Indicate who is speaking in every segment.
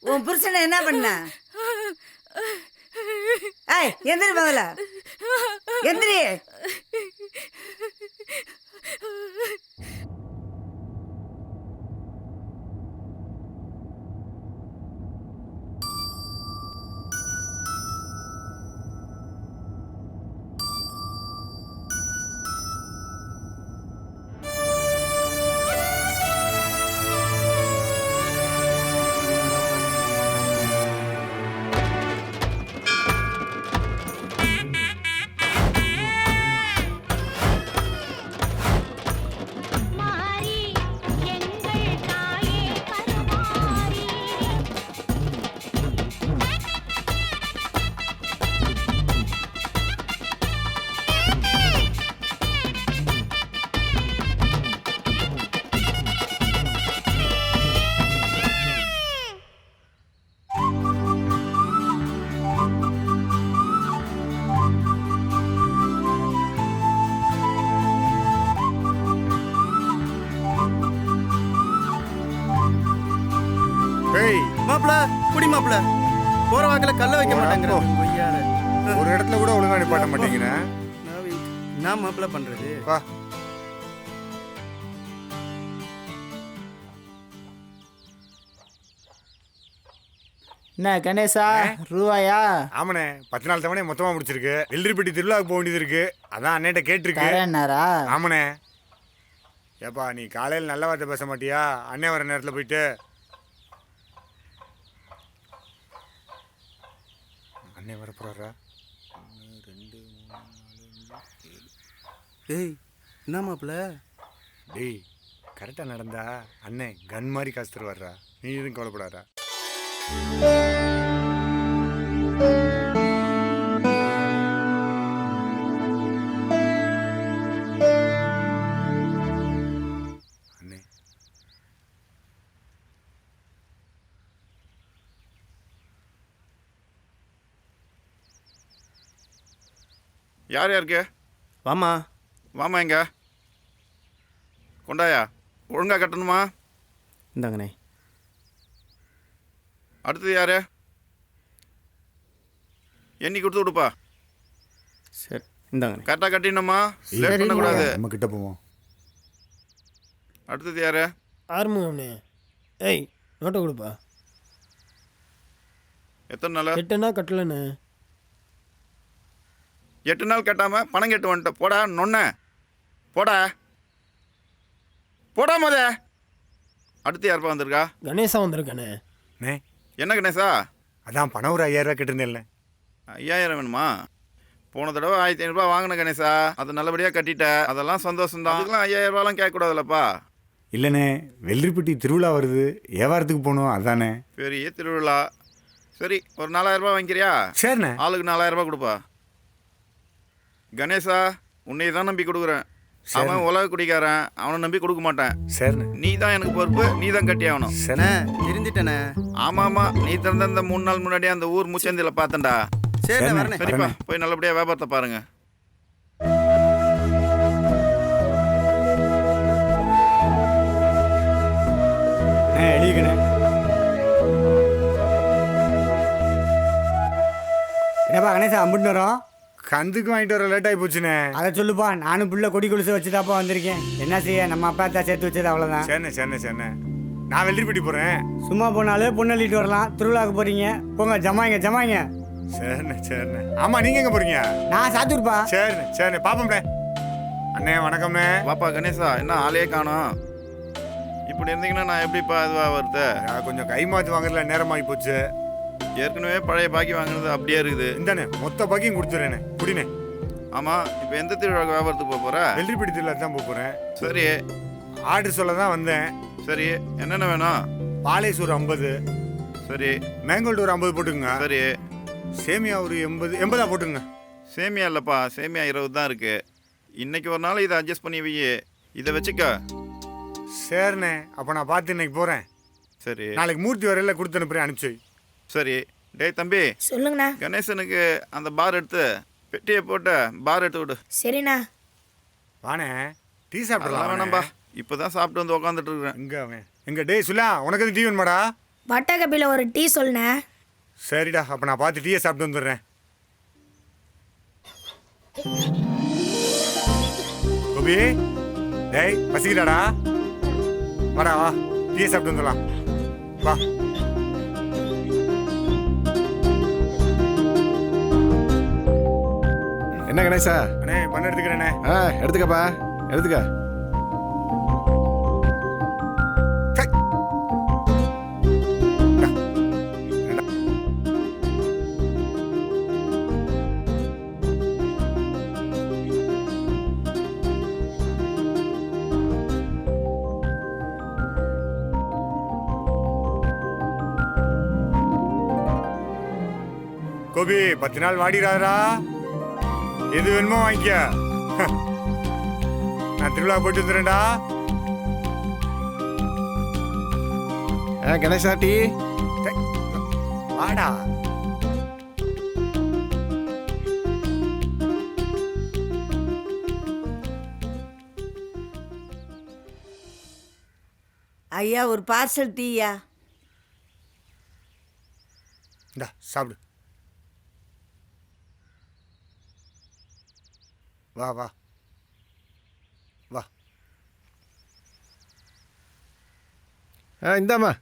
Speaker 1: உன் புருஷனை என்ன பண்ண? ஏய் எந்திரி முதல்ல, எந்திரி.
Speaker 2: மாப்பிள குடி மாப்பிள, போற வாக்கில கல்ல வைக்க மாட்டேங்கிற.
Speaker 3: ஒரு இடத்துல கூட ஒழுங்கா நிப்பாட்ட மாட்டேங்கிறேன்.
Speaker 2: நான் மாப்பிள பண்றது
Speaker 3: வா.
Speaker 4: என்ன கணேசா ரூபாயா?
Speaker 3: ஆமாண்ணே, 10 நாள் தவணை மொத்தமா முடிச்சிருக்கு. வெள்ளரிப்பட்டி திருவிழாவுக்கு போக வேண்டியது இருக்கு, அதான் அண்ணேட்ட கேட்டிருக்கு. ஆமாண்ணே. ஏப்பா நீ காலையில் நல்ல வார்த்தை பேச மாட்டியா? அண்ணே வர நேரத்தில் போயிட்டு அண்ணே வர போறாரா? 1 2 3 4 5 6 7.
Speaker 2: ஏய் என்ன மாப்பிள?
Speaker 3: டேய் கரெக்டாக நடந்தா அண்ணே கன் மாதிரி காசு தருவாரா, நீ எதுவும் கவலைப்படாதா? அண்ணே
Speaker 5: யார் யாருக்கு?
Speaker 2: வாமா
Speaker 5: வாமா, எங்க கொண்டாயா? ஒழுங்கா கட்டணுமா?
Speaker 2: இந்தாங்கண்ணே.
Speaker 5: அடுத்தது யாரு? எண்ணி கொடுத்து விடுப்பா.
Speaker 2: சரி இந்தாங்கண்ணே.
Speaker 5: கரெக்டாக கட்டிடணுமா? லேட் பண்ணக்கூடாது.
Speaker 3: நம்ம கிட்ட போவோம்.
Speaker 5: அடுத்தது யாரு?
Speaker 6: ஆறுமுகம்ண்ணே. ஏய் நோட்டை கொடுப்பா.
Speaker 5: எத்தனை நாள்?
Speaker 6: 8 நாள் கட்டலண்ணே.
Speaker 5: 8 நாள் கட்டாம பணம் கட்டு வந்துட்ட. போடா நொன்ன, போடா போடா மொத. அடுத்து யாருப்பா வந்திருக்கா?
Speaker 6: கணேசா வந்திருக்கானே.
Speaker 3: அண்ணே
Speaker 5: என்ன கணேசா?
Speaker 3: அதான் பணம் ஒரு 5000 ரூபா கேட்டிருந்தேன்ல.
Speaker 5: 5000 வேணுமா? போன தடவை 1500 ரூபா வாங்கின கணேசா, அது நல்லபடியாக கட்டிட்ட, அதெல்லாம் சந்தோஷம்தான். அதுக்கெல்லாம் 5000 ரூபாலாம் கேட்கக்கூடாதுல்லப்பா.
Speaker 3: இல்லைண்ணே, வெள்ளரிப்பட்டி திருவிழா வருது, வியாபாரத்துக்கு போகணும், அதானே.
Speaker 5: பெரிய திருவிழா. சரி ஒரு 4000 ரூபா வாங்கிக்கிறியா?
Speaker 3: சரிண்ணே.
Speaker 5: ஆளுக்கு 4000 ரூபா கொடுப்பா. கணேசா உன்னை தான் நம்பி கொடுக்குறேன். அவன் உலக குடிக்காரன், அவனை நம்பி கொடுக்க மாட்டேன்.
Speaker 3: சரிண்ணே.
Speaker 5: நீ தான் எனக்கு பொறுப்பு, நீ தான் கட்டி ஆகணும்.
Speaker 2: சரிண்ணே இருந்துட்டேண்ணே.
Speaker 5: ஆமாம், நீ திறந்த இந்த 3 நாள் முன்னாடியே அந்த ஊர் முச்சந்தியில் பார்த்தேன்டா.
Speaker 2: சரிண்ணே வரண்ணே.
Speaker 5: சரிப்பா, போய் நல்லபடியாக வியாபாரத்தை பாருங்க.
Speaker 4: எழுதிக்கணே. என்னப்பா கணேசா அம்பிட்டு வரோம்?
Speaker 3: கந்துக்கு வாங்கிட்டு வர லேட் ஆகி போச்சுண்ணே.
Speaker 4: அதை சொல்லுப்பா, நானும் பிள்ளை கொடி கொலுசு வச்சுதாப்பா வந்திருக்கேன். என்ன செய்ய, நம்ம அப்பா தான் சேர்த்து வச்சது அவ்வளோதான்.
Speaker 3: சரிண்ணே சரிண்ணே சரிண்ணே. நான் வெள்ளரிப்பட்டி போகிறேன்.
Speaker 4: சும்மா போனாலே பொண்ணு அள்ளிட்டு வரலாம். திருவிழாவுக்கு போறீங்க, போங்க ஜமாயிங்க ஜமாயிங்க.
Speaker 3: சரிண்ணே சரிண்ணே. ஆமாம் நீங்கள் எங்கே போகிறீங்க?
Speaker 4: நான் சாத்தூர்ப்பா.
Speaker 3: சரிண்ணே சரிண்ணே, பார்ப்போம்ண்ணே. அண்ணே வணக்கம்ண்ணே.
Speaker 5: வாப்பா கணேசா, என்ன ஆளே காணோம்? இப்படி இருந்தீங்கன்னா நான் எப்படிப்பா இதுவாக வருது?
Speaker 3: கொஞ்சம் கை மாற்றி வாங்குறதுல நேரமாகி போச்சு.
Speaker 5: ஏற்கனவே பழைய பாக்கி வாங்குறது அப்படியே இருக்குது.
Speaker 3: இந்தாண்ணே மொத்த பாக்கியும் கொடுத்துறேண்ணே, குடிண்ணே.
Speaker 5: ஆமாம், இப்போ எந்த திருவிழாவுக்கு வியாபாரத்துக்கு போக போகிற?
Speaker 3: வெள்ளரிப்பட்டி திருவிழா தான் போக போகிறேன்.
Speaker 5: சரி
Speaker 3: ஆர்டர் சொல்ல தான் வந்தேன்.
Speaker 5: சரி, என்னென்ன வேணும்?
Speaker 3: பாலேஸ் ஒரு 50.
Speaker 5: சரி.
Speaker 3: மேங்கோல்டு ஒரு 50 போட்டுங்க.
Speaker 5: சரி.
Speaker 3: சேமியா ஒரு 80 போட்டுங்க.
Speaker 5: சேமியா இல்லைப்பா, சேமியா 20 தான் இருக்குது. இன்னைக்கு ஒரு நாள் இதை அட்ஜஸ்ட் பண்ணி வை, இதை வச்சுக்க.
Speaker 3: சரிண்ணே, அப்போ நான் பார்த்து இன்னைக்கு போகிறேன்.
Speaker 5: சரி
Speaker 3: நாளைக்கு மூர்த்தி வரையில கொடுத்து அனுப்புறேன், அனுப்பிச்சு வை.
Speaker 5: சரி. டேய் தம்பி,
Speaker 7: சொல்லுங்கண்ணா.
Speaker 5: கணேசனுக்கு அந்த பார் எடுத்து பெட்டியை போட்டு பார் எடுத்து விடு.
Speaker 7: சரிண்ணா.
Speaker 3: வானே டீ
Speaker 5: அதெல்லாம்
Speaker 3: சாப்பிடலாம்
Speaker 5: வேணாம்பா,
Speaker 3: வேணாம்பா.
Speaker 5: இப்போதான் சாப்பிட்டு வந்து உக்காந்துட்டு இருக்கிறேன்.
Speaker 3: எங்க அவன் எங்க டேய் சுலா, உனக்கு எதுவும் டீ வேணுமாடா?
Speaker 7: வட்டா கப்பியில் ஒரு டீ சொல்லுண்ணே.
Speaker 3: சரிடா, அப்போ நான் பார்த்து டீயை சாப்பிட்டு வந்துடுறேன். கோபி, டேய் பசிக்கிறாடா? வாடா வா, டீயை சாப்பிட்டு வந்துடலாம் வா.
Speaker 8: என்ன கணேசா?
Speaker 3: அண்ணே பண்ண எடுத்துக்கிறேண்ணே.
Speaker 8: எடுத்துக்கப்பா, எடுத்துக்க.
Speaker 3: சை. இந்தா. இந்தா. கோபி 10 நாள் வாடிடாதா, எது வேணுமோ வாங்கிக்க. நான் திருவிழா போயிட்டு வந்துடுறேன்டா.
Speaker 8: கணேசா டீ.
Speaker 3: டேய், வாடா.
Speaker 1: ஐயா ஒரு பார்சல் டீயா.
Speaker 3: இந்தா சாப்பிடு. வா வா வா.
Speaker 8: இந்தாம்மா.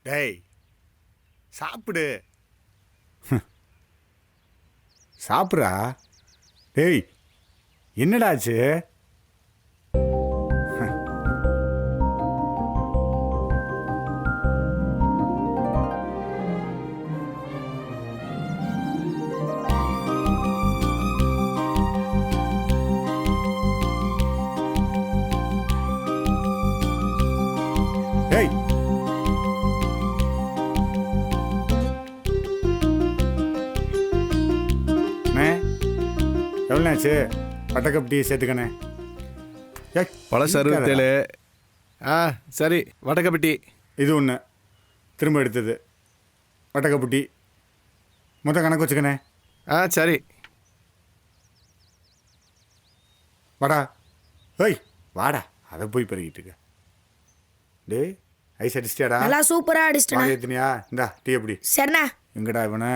Speaker 3: டேய் சாப்பிடு.
Speaker 4: சாப்பிட்றா. டேய் என்னடாச்சு? டேய் எவ்வளோண்ணாச்சு? பட்டக்கப் டீ சேர்த்துக்கண்ணே.
Speaker 8: பழசு 67. சரி, வடக்கப்பட்டி.
Speaker 4: இது ஒன்று திரும்ப எடுத்தது. வட்டக்கப்பு டீ மொத்தம் கணக்கு வச்சுக்கண்ணே.
Speaker 8: சரி.
Speaker 4: வாடா. ஏய் வாடா, அதை போய் பெருகிட்டு இருக்க. டேய் ஐஸ் அடிச்சிட்டியாடா?
Speaker 7: நல்லா சூப்பராக அடிச்சிட்டேண்ணா.
Speaker 4: ஏற்றினியா? இந்தா டீ எப்படி?
Speaker 7: சரிண்ணா.
Speaker 4: எங்கடா இவனை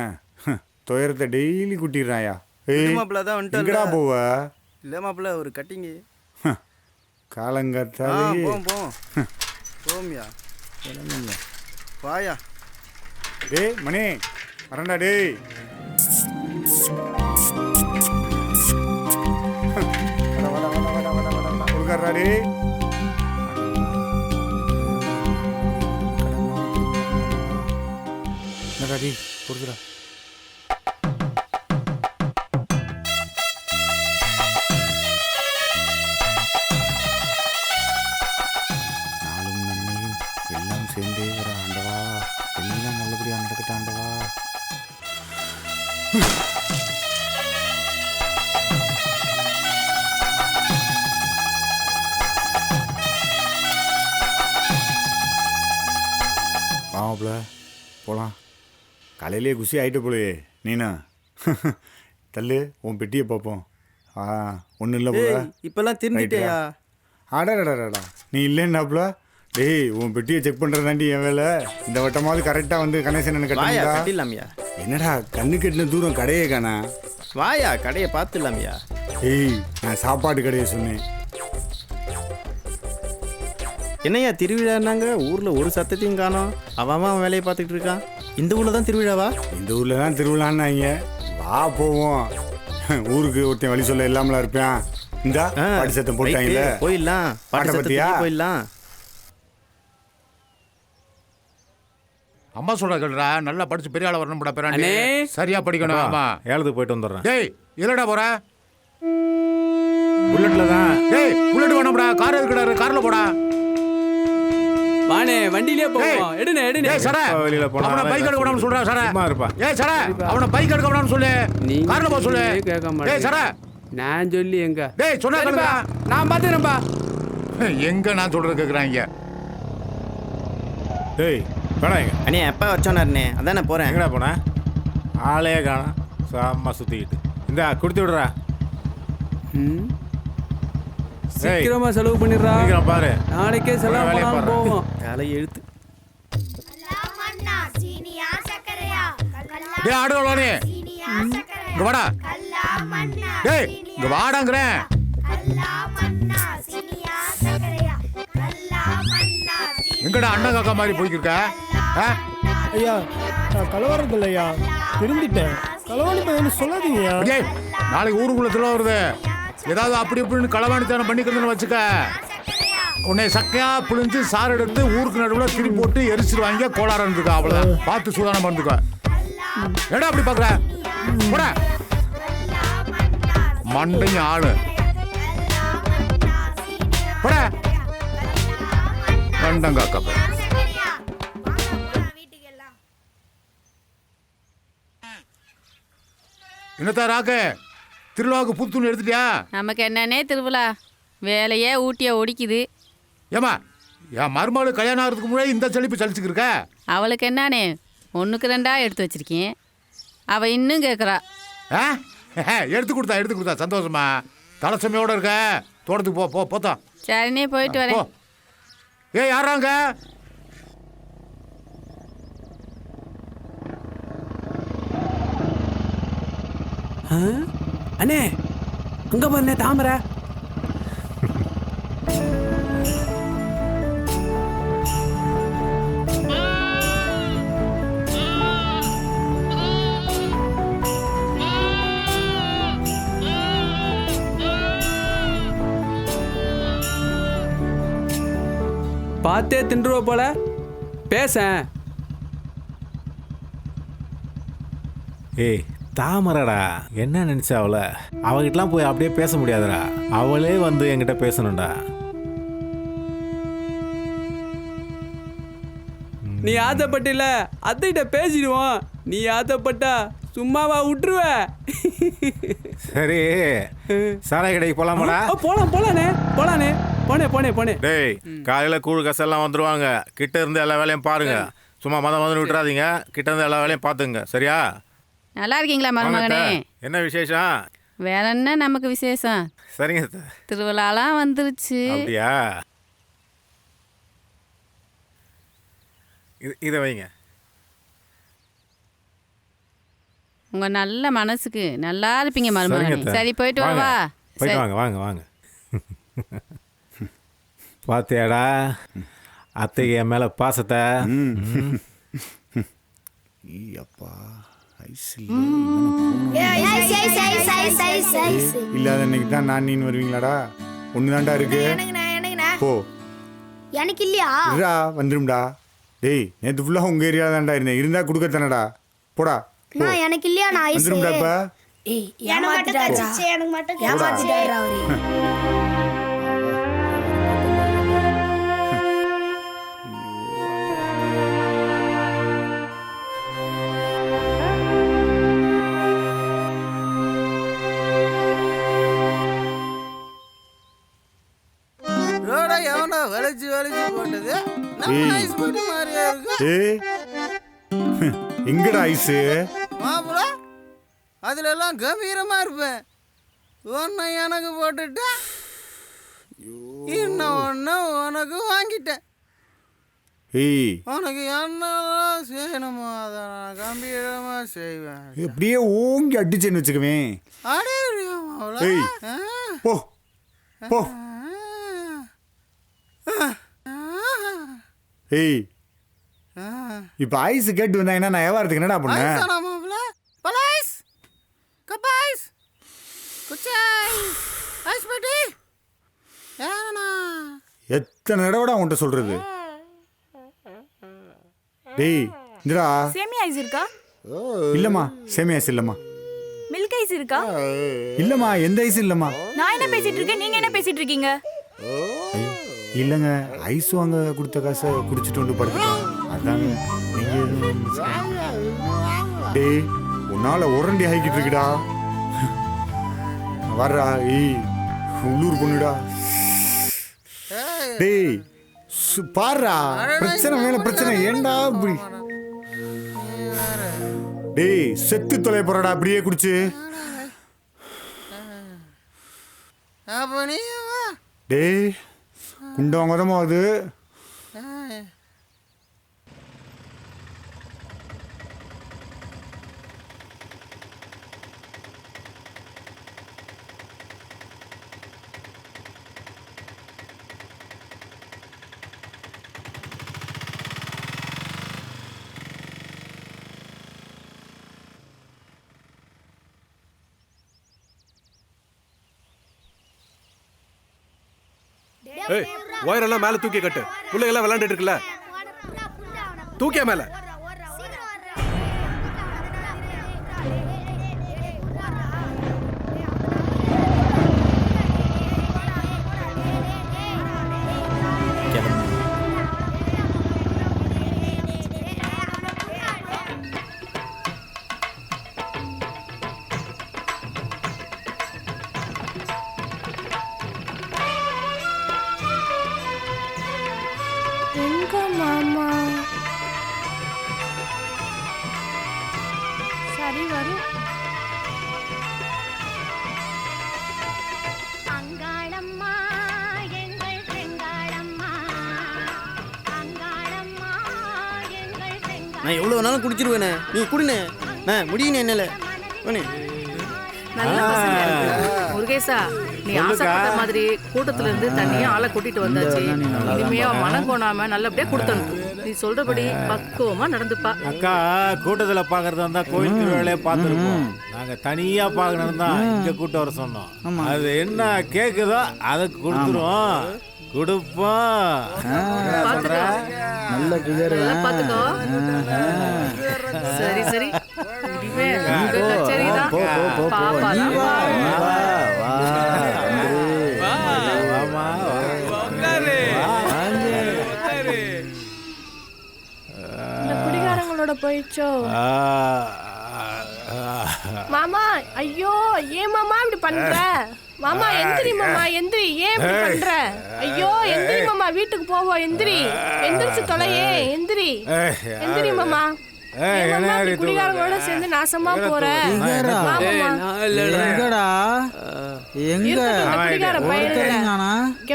Speaker 4: துயரத்தை டெய்லி குட்டிடுறாயா? ஏய்
Speaker 2: மாப்பிள்ள தான்
Speaker 4: எங்கடா
Speaker 2: வந்துட்டா.
Speaker 4: போவ?
Speaker 2: இல்லை மாப்பிள்ள ஒரு கட்டிங்கு.
Speaker 4: காலங்கத்தாலே
Speaker 2: போவோம் போவோம் போமியா வாயா.
Speaker 4: டேய் மணி வரண்டா. டேய் கொடுக்காரா? டேய் என்னடா டேய் கொடுக்குறா. நாளும் நன்மையும் எல்லாம் சேர்ந்தே வர ஆண்டவா, எல்லாம் நல்லபடியா நடக்கட்டும் ஆண்டவா. வாமாப்ல போகலாம். காலையிலே குசி ஆகிட்டு போலையே நீனா. தள்ளு உன் பெட்டியை பார்ப்போம். ஒன்றும் இல்லை போல.
Speaker 2: இப்பெல்லாம் திருந்திட்டேயா?
Speaker 4: அடடடடா, நீ இல்லைன்னாப்ல. டேய் உன் பெட்டியை செக் பண்ணுறதாண்டி என் வேலை. இந்த வட்டமாவது கரெக்டாக வந்து கணேசன் எனக்கு
Speaker 2: வாயா
Speaker 4: கட்டிங்களா?
Speaker 2: கட்டிடலாமியா.
Speaker 4: என்னடா கண்ணு கட்டின தூரம் கடையே காணா?
Speaker 2: வாயா கடையை பார்த்துடலாமியா.
Speaker 4: ஏய் நான் சாப்பாடு கடையை சொன்னேன்.
Speaker 2: என்னையா திருவிழான்னாங்க, ஊரில் ஒரு சத்தத்தையும் காணோம். அவன் வேலையை பார்த்துக்கிட்டு இருக்கான். இந்த ஊரில் தான் திருவிழாவா?
Speaker 4: இந்த ஊரில் தான் திருவிழான்னாங்க. வா போவோம். ஊருக்கு ஒருத்தன் வழி சொல்ல இல்லாமலாம் இருப்பேன். இந்தா பாட்டு சத்தம் போட்டாங்கல்ல,
Speaker 2: போயிடலாம். பாட்டு
Speaker 4: பத்தியா?
Speaker 2: சத்தத்துக்கு போயிடலாம்.
Speaker 9: அம்மா சொல்ற கேளுடா, நல்லா படிச்சு பெரிய ஆள வரணும். சரியா படிக்கணும். ஆமா,
Speaker 8: ஏலத்துக்கு போயிட்டு வந்துடுறேன்.
Speaker 9: டேய் இல்லடா போற.
Speaker 4: புல்லட்ல தான். டேய் புல்லட் வேணாம்டா, கார் எதுக்குடா? கார்ல போடா.
Speaker 9: வானே வண்டியிலே போவோம். எடுனே
Speaker 4: ஏய் சரா,
Speaker 2: வெளியில போனா
Speaker 4: அவன பைக் எடுக்க வேணாம்னு சொல்றா சரா.
Speaker 2: சும்மா இருப்பா.
Speaker 4: ஏய் சரா, அவன பைக் எடுக்க வேணாம்னு சொல்லு. கார்ல போ சொல்லு.
Speaker 9: கேட்க
Speaker 4: ஏய் சரா,
Speaker 9: நான் சொல்லி எங்க
Speaker 4: டேய் சொன்னா கேளுடா.
Speaker 9: நான் பாத்துறேன்பா.
Speaker 4: எங்க நான் சொல்றது கேக்குறாங்க. டேய் வேணா எங்க
Speaker 2: அண்ணே எப்போ வச்சோன்னாருண்ணே அதான் நான் போகிறேன்.
Speaker 4: எங்கடா போன? ஆளே காணோம். சாமா சுத்திக்கிட்டு. இந்தா கொடுத்து விடுறா.
Speaker 9: சீக்கிரமா செலவு பண்ணிடுறா.
Speaker 4: சீக்கிரம் பாரு.
Speaker 9: நாளைக்கே செலவு
Speaker 4: வேலையை
Speaker 9: பண்ணாம
Speaker 4: பாரு.
Speaker 9: போவோம்.
Speaker 2: வேலை எழுத்து.
Speaker 4: டேய் ஆடுவானே, இங்க வாடா. டேய் இங்க வாடாங்கறேன். எங்கடா அண்ணன் காக்கா மாதிரி போய்க்கிருக்க?
Speaker 6: ஐயா நான் கலவரது இல்லையா, திருந்திட்டேன். களவாணி பையன் சொல்லாதீங்கய்யா.
Speaker 4: டேய் நாளைக்கு ஊருக்குள்ள திருவிழா வருது. ஏதாவது அப்படி இப்படின்னு களவாணித்தனம் பண்ணிக்கிறதுன்னு வச்சுக்க, உன்னை சக்கையா புழிஞ்சு சாறு எடுத்து ஊருக்கு நடுவில் திரி போட்டு எரிச்சிருவாங்க. கோளாறு இருந்துக்கா, அவ்வளோதான். பார்த்து சூதானம் இருந்துக்கா. ஏடா அப்படி பார்க்குற? போட மண்டையும் ஆளு போட கண்டங்காக்கா. என்னத்தா ராக்கு, திருவிழாவுக்கு புத்துணி எடுத்துட்டியா?
Speaker 10: நமக்கு என்னன்னே திருவிழா, வேலையே ஊட்டியை ஒடிக்குது.
Speaker 4: ஏமா என் மருமகளுக்கு கல்யாணம் ஆகிறதுக்கு முன்னாடி இந்த செழிப்பு சலிச்சுக்கிருக்க.
Speaker 10: அவளுக்கு என்னானே 1க்கு 2 எடுத்து வச்சிருக்கேன். அவள் இன்னும் கேட்குறா.
Speaker 4: ஆ எடுத்து கொடுத்தா சந்தோஷமா. தலைச்சமையோட இருக்க. தோட்டத்துக்கு போ போ போத்தா.
Speaker 10: சரினே போயிட்டு
Speaker 4: போ.
Speaker 10: வரேன்.
Speaker 4: ஏய் யாராங்க?
Speaker 9: அண்ணே அங்க பாருண்ணே தாமரை. பார்த்தே தின்றுவ போல பேச.
Speaker 11: ஏய் தாமரடா, என்ன நினைச்சா அவகிட்டலாம் போய் அப்படியே பேச முடியாதுடா. அவளே வந்து என்கிட்ட பேசணும்டா.
Speaker 9: நீ ஆத்தப்பட்டில அத்தைகிட்ட பேசிடுவோம். நீ ஆத்தப்பட்டா சும்மாவா விட்டுருவ?
Speaker 11: சரி சாராய கடைக்கு போலாமாடா?
Speaker 9: போலானே போனே.
Speaker 11: டேய் காலையில கூழ் கசெல்லாம் வந்துருவாங்க. கிட்ட இருந்து எல்லா வேலையும் பாருங்க. சும்மா மதம் விட்டுறாதீங்க. கிட்ட இருந்து எல்லா வேலையும் பார்த்துங்க. சரியா?
Speaker 10: நல்லா இருக்கீங்களா மருமகனே?
Speaker 11: என்ன விசேஷம்?
Speaker 10: வேற என்ன நமக்கு விசேஷம்?
Speaker 11: சரிங்க.
Speaker 10: திருவிழாலாம் வந்துருச்சு.
Speaker 11: அப்படியா? இதை வைங்க.
Speaker 10: உங்க நல்ல மனசுக்கு நல்லா இருப்பீங்க மருமகனே. சரி போயிட்டு வா.
Speaker 11: போயிட்டு வாங்க. பாத்தியாடா அத்தைக்கு என் மேல பாசத்தை.
Speaker 4: அப்பா இல்லாத இன்னைக்கு தான் நான் நீன்னு வருவீங்களாடா? ஒண்ணுதான்டா இருக்கு. போ.
Speaker 7: எனக்கு இல்லையா?
Speaker 4: வந்துரும்டா. டேய் நேற்று ஃபுல்லா உங்க ஏரியா தான்டா இருந்தேன். இருந்தா கொடுக்கத்தானடா. போடா.
Speaker 7: நான் எனக்கு இல்லையா? நான் ஐஸ்.
Speaker 4: வந்துரும்டாப்பா.
Speaker 7: ஏய் எனக்கு மட்டும் ஏமாத்திட்டாரு அவரு.
Speaker 2: வளைச்சு போட்டது
Speaker 4: எங்கடா ஐஸு?
Speaker 2: மாப்பிள அதுல எல்லாம் கம்பீரமா இருப்பேன். ஒன்னு எனக்கு போட்டுட்டு இன்னும் ஒன்னு உனக்கு வாங்கிட்டேன். உனக்கு என்னெல்லாம் செய்யணுமோ அதை நான் கம்பீரமா செய்வேன்.
Speaker 4: எப்படியே ஓங்கி அடிச்சேன்னு வச்சுக்குவேன். போ போ. ஏய் இப்ப ஐஸ் கேட்டு வந்தாங்கன்னா நான் வியாபாரத்துக்கு என்னடா பண்ணேன்? எத்தனை தடவை உன்கிட்ட சொல்றது? டேய் இந்தடா.
Speaker 7: சேமியா ஐஸ் இருக்கா?
Speaker 4: இல்லம்மா சேமியா ஐஸ் இல்லம்மா.
Speaker 12: மில்க் ஐஸ் இருக்கா?
Speaker 4: இல்லம்மா, எந்த ஐஸ் இல்லம்மா.
Speaker 12: நான் என்ன பேசிட்டு இருக்கேன், நீங்க என்ன பேசிட்டு இருக்கீங்க?
Speaker 4: இல்லங்க, ஐஸ் வாங்க கொடுத்த காசை குடிச்சிட்டு வந்து படுத்துட்டோம். அதாங்க நீங்க
Speaker 3: டேய் உன்னால உரண்டி ஆகிக்கிட்டு இருக்குடா. வர்றா ஏய் உள்ளூர் பொண்ணுடா. டேய் பாருடா, பிரச்சனை மேல பிரச்சனை, ஏண்டா இப்படி? டேய் செத்து தொலை போறடா அப்படியே குடிச்சு. டேய் குண்டவங்க தான் அது.
Speaker 8: ஏய் ஒயரெல்லாம் மேலே தூக்கி கட்டு. பிள்ளைங்கெல்லாம் விளையாண்டுட்டு இருக்குல்ல, தூக்கியா மேலே.
Speaker 7: மாமா சரி வரும். அங்காளம்மா எங்கள் செங்காளம்மா, அங்காளம்மா எங்கள் செங்காளம்மா.
Speaker 2: நான் எவ்வளோ வேணாலும் குடிச்சிருவேனே, நீ குடினே. முடியுனே என்னால.
Speaker 13: நல்ல பசங்க. முருகேசா, நீ ஆசைப்பட்ட மாதிரி கூட்டத்துல இருந்து தனியா ஆளை கூட்டிட்டு வந்தாச்சு. இனிமே அவன் மனம் கோணாம நல்லபடியா கொடுத்தனுப்பு. நீ சொல்றபடி பக்குவமா நடந்துப்பா.
Speaker 11: அக்கா கூட்டத்தில் பார்க்கறதா இருந்தா கோயில் திருவிழாலே பார்த்துருப்போம். நாங்கள் தனியாக பார்க்கணும் தான் இங்கே கூட்டம் வர சொன்னோம். அது என்ன கேட்குதோ அதை கொடுத்துருவோம், கொடுப்போம்.
Speaker 4: நல்ல கிளியர்.
Speaker 13: பாத்துக்கோ. சரி சரி, இனிமே உங்க கச்சேரிதான். பாப்பா
Speaker 7: குடிகாரங்களோட போயிடுச்சோ மாமா. ஐயோ ஏன் மாமா இப்படி பண்ற? மாமா எந்திரி, மாமா எந்திரி, ஏன் இப்படி பண்ற? ஐயோ எந்திரி மாமா, வீட்டுக்கு போவோம். எந்திரி, எந்திரிச்சு தொலையே, எந்திரி எந்திரி மாமா. குடிகாரங்களோட சேர்ந்து நாசமா போற. இங்க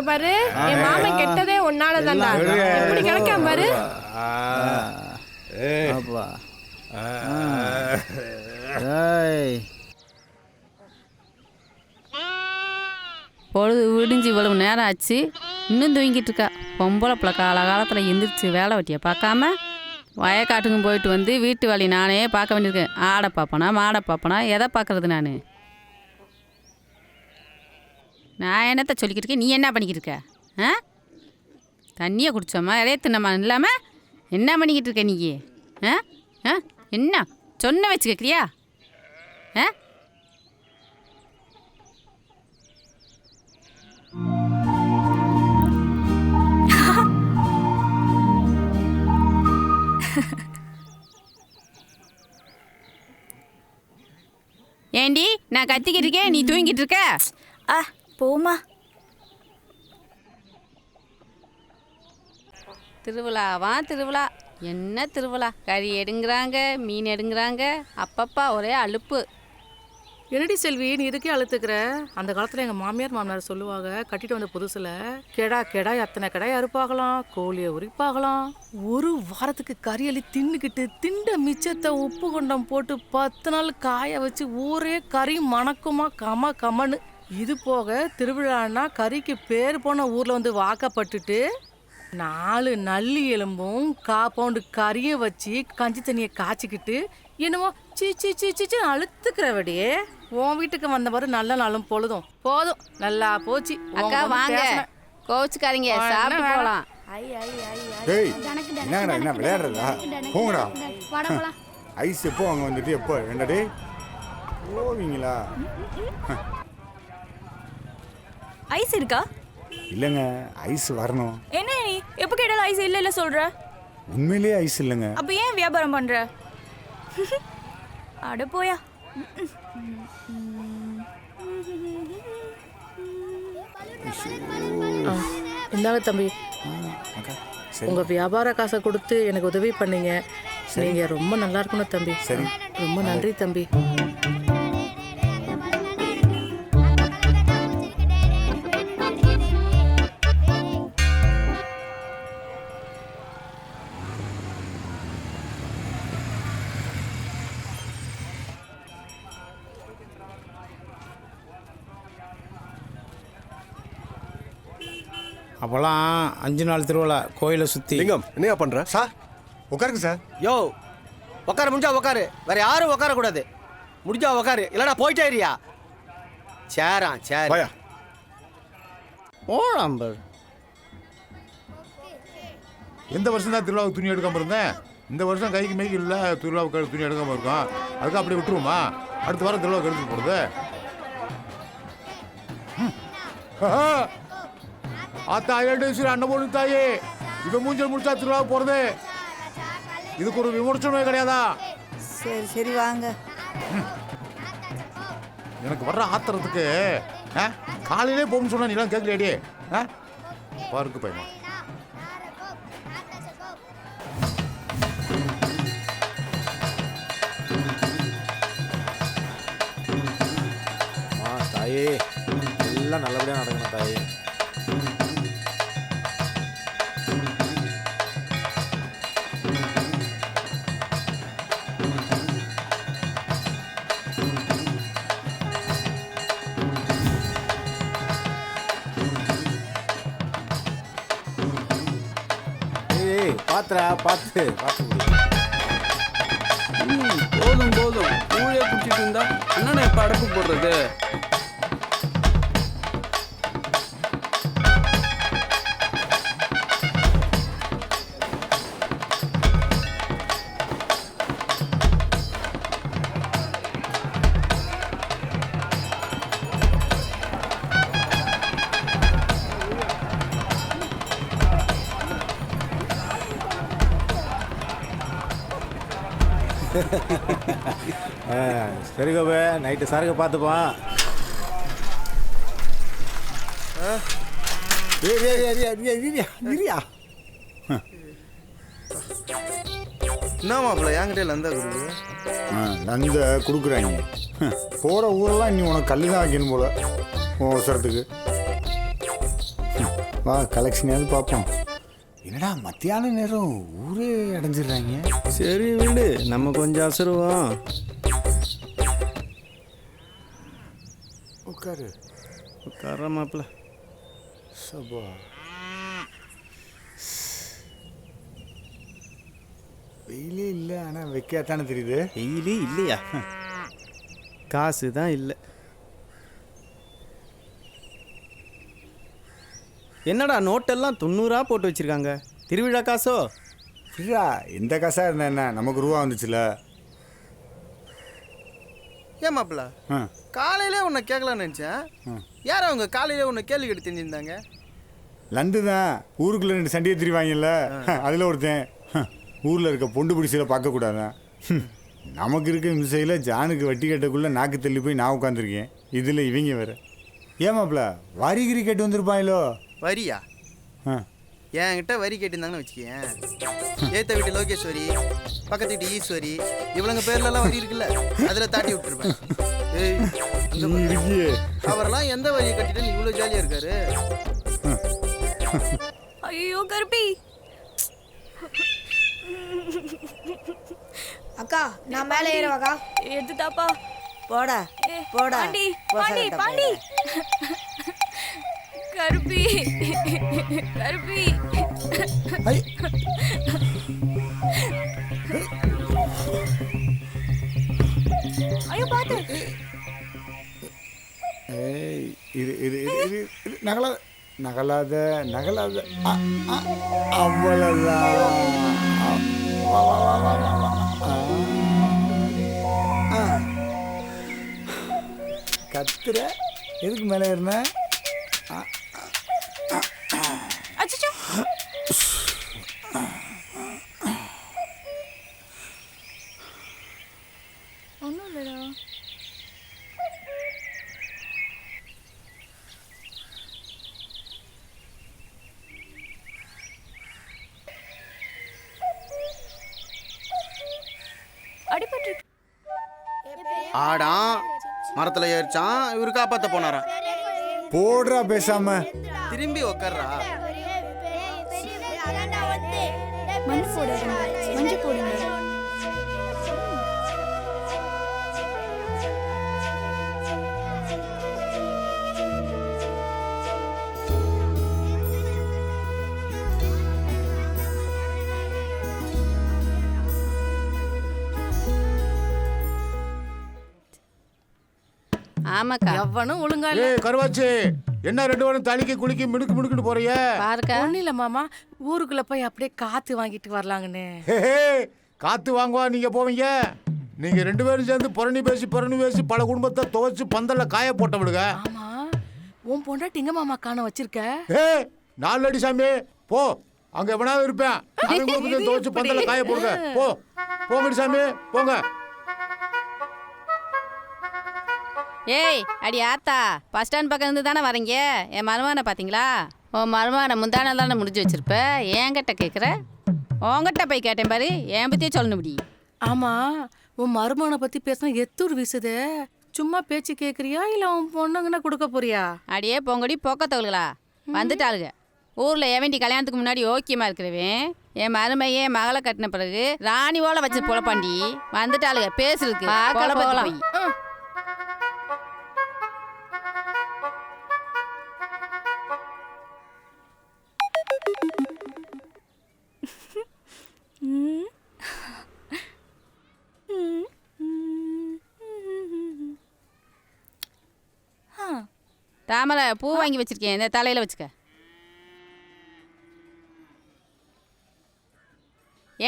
Speaker 7: பாரு, என் மாமன் கெட்டதே உன்னாலதான்டா. எப்படி கிடைக்காம பாரு.
Speaker 10: பொழுது விடிஞ்சு இவ்வளவு நேரம் ஆச்சு, இன்னும் தூங்கிட்டு இருக்கா. பொம்பளை பிள்ளை காலகாலத்தில் எந்திரிச்சு வேலை வெட்டியை பார்க்காம வயக்காட்டுக்கும் போயிட்டு வந்து வீட்டு வேலையை நானே பார்க்க வேண்டியிருக்கேன். ஆடை பார்ப்பனா மாடை பார்ப்பனா எதை பார்க்கறது? நான் என்னத்தை சொல்லிக்கிட்டு இருக்கேன், நீ என்ன பண்ணிக்கிட்டு இருக்க? தண்ணியை குடிச்சோமா இலைய தின்னமா இல்லாமல் என்ன பண்ணிக்கிட்டு இருக்க நீ? என்ன சொன்ன வச்சு கேட்குறியா? ஏண்டி நான் கத்திக்கிட்டு இருக்கேன், நீ தூங்கிட்டு இருக்க?
Speaker 12: போமா.
Speaker 10: திருவிழாவா திருவிழா, என்ன திருவிழா? கறி எடுங்கிறாங்க, மீன் எடுங்கிறாங்க, அப்பப்பா ஒரே அலுப்பு.
Speaker 13: என்னடி செல்வி, நீ இதுக்கே அழுத்துக்கிற? அந்த காலத்தில் எங்கள் மாமியார் சொல்லுவாங்க, கட்டிட்டு வந்த புதுசில் கெடா எத்தனை கெடா அறுப்பாகலாம், கோழியை உரிப்பாகலாம். ஒரு வாரத்துக்கு கறியலி தின்னுக்கிட்டு திண்ட மிச்சத்தை உப்பு கொண்டம் போட்டு 10 நாள் காய வச்சு ஊரே கறி மணக்குமா கமன்னு. இது போக திருவிழான்னா கறிக்கு பேர் போன ஊரில் வந்து வாக்கப்பட்டுட்டு 4 நல்லி எலும்பும் 1/4 பவுண்டு கறியும் வச்சு கஞ்சி தண்ணியை காய்ச்சிக்கிட்டு என்னமோ சீ அழுத்துக்கிறவடியே. உன் வீட்டுக்கு வந்த மாதிரி நல்ல நாளும் பொழுதும் போதும், நல்லா போச்சு.
Speaker 10: அக்கா வாங்க, கோச்சுக்காரங்க, சாப்பிட்டு போகலாம்.
Speaker 3: என்ன விளையாடுறதா? போங்கடா. ஐஸ் எப்போ அங்கே வந்துட்டு எப்போ? என்னடே போவீங்களா?
Speaker 12: ஐஸ் இருக்கா?
Speaker 3: இல்லைங்க, ஐஸ் வரணும்.
Speaker 12: என்ன நீ எப்போ கேட்டாலும் ஐஸ் இல்ல சொல்ற?
Speaker 3: உண்மையிலேயே ஐஸ் இல்லைங்க.
Speaker 12: அப்ப ஏன் வியாபாரம் பண்ற? அட போயா.
Speaker 13: இந்தாங்க தம்பி, உங்க வியாபார காசை கொடுத்து எனக்கு உதவி பண்ணீங்க. நீங்க ரொம்ப நல்லா இருக்கணும் தம்பி.
Speaker 3: சரி,
Speaker 13: ரொம்ப நன்றி தம்பி.
Speaker 14: அப்போல்லாம் 5 நாள் திருவிழா கோயிலை சுற்றி.
Speaker 8: லிங்கம் என்னையா பண்ற?
Speaker 3: சார் உட்காருங்க சார்.
Speaker 2: யோ உக்காரு, முடிஞ்சா உக்காரு, வேற யாரும் உட்காரக்கூடாது. முடிஞ்சா உக்காரு, இல்லைனா போயிட்டே இருயா. சேரான் சேர்
Speaker 8: வாயா.
Speaker 2: ஓழாம்பர்.
Speaker 4: எந்த வருஷம் தான் திருவிழாவுக்கு துணி எடுக்காமல் இருந்தேன். இந்த வருஷம் கைக்கு மைக்கு இல்லை, திருவிழாவுக்கு துணி எடுக்காமல் இருக்கோம். அதுக்கு அப்படியே விட்டுருவோமா? அடுத்த வாரம் திருவிழாவுக்கு எடுத்துட்டு போகிறது. ஆத்தா ஏண்டேஸ்வரி அன்னபோனி தாயே, இவன் மூஞ்சல் முடிச்சா திருவிழா போகிறது. இதுக்கு ஒரு விமர்சனமே கிடையாதா?
Speaker 1: சரி சரி வாங்க.
Speaker 4: எனக்கு வர்ற ஆத்திரத்துக்கு காலையிலே போகணும்னு சொன்னா நீலாம் கேட்கலையாடி? பாருக்கு பையன்
Speaker 11: தாயே, எல்லாம் நல்லபடியாக நடக்கணும் தாயே. பாத்துரா, பார்த்து
Speaker 9: போதும் போதும், ஊழிய குடிச்சிட்டு இருந்தா என்னண்ணே இப்ப அடப்பு போடுறது?
Speaker 11: சரி கோபே, நைட்டு சரக்கு பார்த்துப்பான்.
Speaker 2: என்ன மாப்பிள்ள என்கிட்ட லந்தா கொடுக்கு?
Speaker 3: லந்த கொடுக்குறாங்க. போகிற ஊரெல்லாம் நீ உனக்கு கல் தான் வைக்கணும் போல உன் அவசரத்துக்கு. வா கலெக்ஷனாவது பார்ப்போம். என்னடா மத்தியான நேரம் ஊரே அடைஞ்சிடுறாங்க.
Speaker 2: சரி விடு, நம்ம கொஞ்சம் அசருவோம்.
Speaker 3: உட்காரு.
Speaker 2: உட்கார மாப்பிள்ள.
Speaker 3: சபா வெயிலே இல்லை, ஆனால் வைக்காத்தானே தெரியுது.
Speaker 2: வெயிலே இல்லையா? காசு தான் இல்லை. என்னடா நோட்டெல்லாம் 90 போட்டு வச்சிருக்காங்க. திருவிழா காசோ?
Speaker 3: இல்லா, எந்த காசாக இருந்தா என்ன, நமக்கு ரூபா வந்துச்சுல.
Speaker 2: ஏன் மாப்பிள்ள, காலையிலே உன்னை கேட்கலான்னு நினச்சேன். யார் அவங்க காலையிலே உன்னை கேள்வி கேட்டு தெரிஞ்சிருந்தாங்க?
Speaker 3: லண்டு தான் ஊருக்குள்ளே 2 சண்டையை திரிவாங்கல்ல, அதில் ஒருத்தன். ஊரில் இருக்க பொண்டு பிடிச்சியில் பார்க்கக்கூடாதான். நமக்கு இருக்க மிசையில் ஜானுக்கு வட்டி கட்டக்குள்ளே நாக்கு தள்ளி போய் நான் உட்காந்துருக்கேன். இதில் இவங்க வேறு. ஏமாப்ல வரிகிரி கேட்டு வந்திருப்பாங்களோ?
Speaker 2: வரியா? என்கிட்ட வரி கேட்டிருந்தாங்கன்னு வச்சுக்கேன். ஏத்த வீட்டு லோகேஸ்வரி, பக்கத்து வீட்டு ஈஸ்வரி, இவளுங்க பேர்லலாம் வரி இருக்குல்ல, அதில் தாட்டி விட்டுருப்பேன். அவரெல்லாம் எந்த வரியை கட்டிட்டு நீ இவ்வளோ ஜாலியாக இருக்காரு?
Speaker 12: ஐயோ கருப்பி.
Speaker 15: அக்கா நான் மேலே ஏறுவாக்கா.
Speaker 12: எடுத்துட்டாப்பா.
Speaker 1: போடா போடா.
Speaker 12: பாண்டி பாண்டி பாண்டி. கருப்பி கருப்பி. ஐயோ பாத்து.
Speaker 3: ஏய் இது இது இது இது நகலாத நகலாத நகலாத. அவ்வளோதான். கத்துற எதுக்கு மேலே ஏறின?
Speaker 12: அச்சச்சோ. ஒன்றும் இல்லைடா. அடிபட்டு
Speaker 2: ஆடான் மரத்துல ஏறிச்சான், இவரு காப்பாத்த போனாராம்.
Speaker 3: போடுறா பேசாம.
Speaker 2: திரும்பி உக்கார்றா.
Speaker 12: மண் போடுங்க, மஞ்சள் போடுங்க.
Speaker 10: ஆமாக்கா.
Speaker 13: எவனும் ஒழுங்கா இல்ல.
Speaker 4: ஏய் கருவாச்சி, என்ன 2 பேரும் தலைக்கு குளிக்கி மினுக்கு மினுக்குன்னு போறீங்க?
Speaker 10: பாருக்கா.
Speaker 13: ஒன்றும் இல்லை மாமா, ஊருக்குள்ள போய் அப்படியே காத்து வாங்கிட்டு வரலாங்கன்னு.
Speaker 4: காத்து வாங்குவா நீங்க போவீங்க? நீங்க 2 பேரும் சேர்ந்து புரணி பேசி பல குடும்பத்தை துவைச்சு பந்தல்ல காய போட்டவளுங்க.
Speaker 13: ஆமா, உன் பொண்டாட்டி எங்க மாமா காண வச்சிருக்க?
Speaker 4: ஏய் 4 அடி சாமி, போ. அங்க எவனாவது இருப்பேன். அவன் குடும்பத்தை துவைச்சு பந்தல்ல காய போடுங்க. போ போங்கடி சாமி, போங்க.
Speaker 10: ஏய் அடி ஆத்தா, பஸ் ஸ்டாண்ட் பக்கம் இருந்து தானே வரீங்க? என் மருமகனை பார்த்தீங்களா? உன் மருமகனை முந்தானால் தானே முடிஞ்சு வச்சிருப்ப. என்கிட்ட கேட்குற? உங்ககிட்ட போய் கேட்டேன் பாரு, என் பற்றியே சொல்லணும் இப்படி.
Speaker 13: ஆமா, உன் மருமகனை பத்தி பேசினா எத்தூர் வீசுது. சும்மா பேச்சு கேட்குறியா இல்லை உன் பொண்ணுங்கன்னா கொடுக்க போறியா?
Speaker 10: அடியே பொங்கடி போக்கத்தவளுகளா வந்துட்டாளுங்க. ஊரில் எவண்டி கல்யாணத்துக்கு முன்னாடி ஓக்கியமாக இருக்கிறவன் என் மருமையே மகளை கட்டின பிறகு ராணிவோல வச்சு பொழப்பாண்டி வந்துட்டாளுங்க பேசுறதுக்கு. போய் தாமரை பூ வாங்கி வச்சிருக்கேன், இந்த தலையில வச்சுக்க.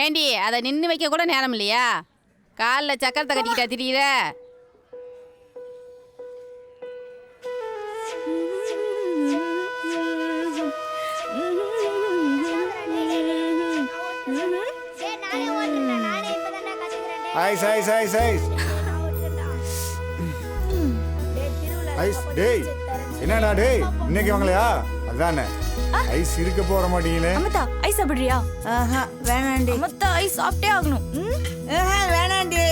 Speaker 10: ஏண்டி அதை நின்று வைக்க கூட நேரம் இல்லையா? காலில் சக்கரத்தை கட்டிக்கிட்டா திரியிற?
Speaker 3: Ice ice ice ice ice. டேய் என்னடா டேய், இன்னைக்கு வாங்கலையா? அதானே ஐஸ் இருக்க போற மாட்டீங்களே.
Speaker 12: அம்மத்தா ஐஸ் சாப்பிடுறியா?
Speaker 1: ஆஹா வேணாண்டி.
Speaker 12: அம்மத்தா ஐஸ் சாப்பிட்டே ஆகணும்.
Speaker 1: வேணாண்டி.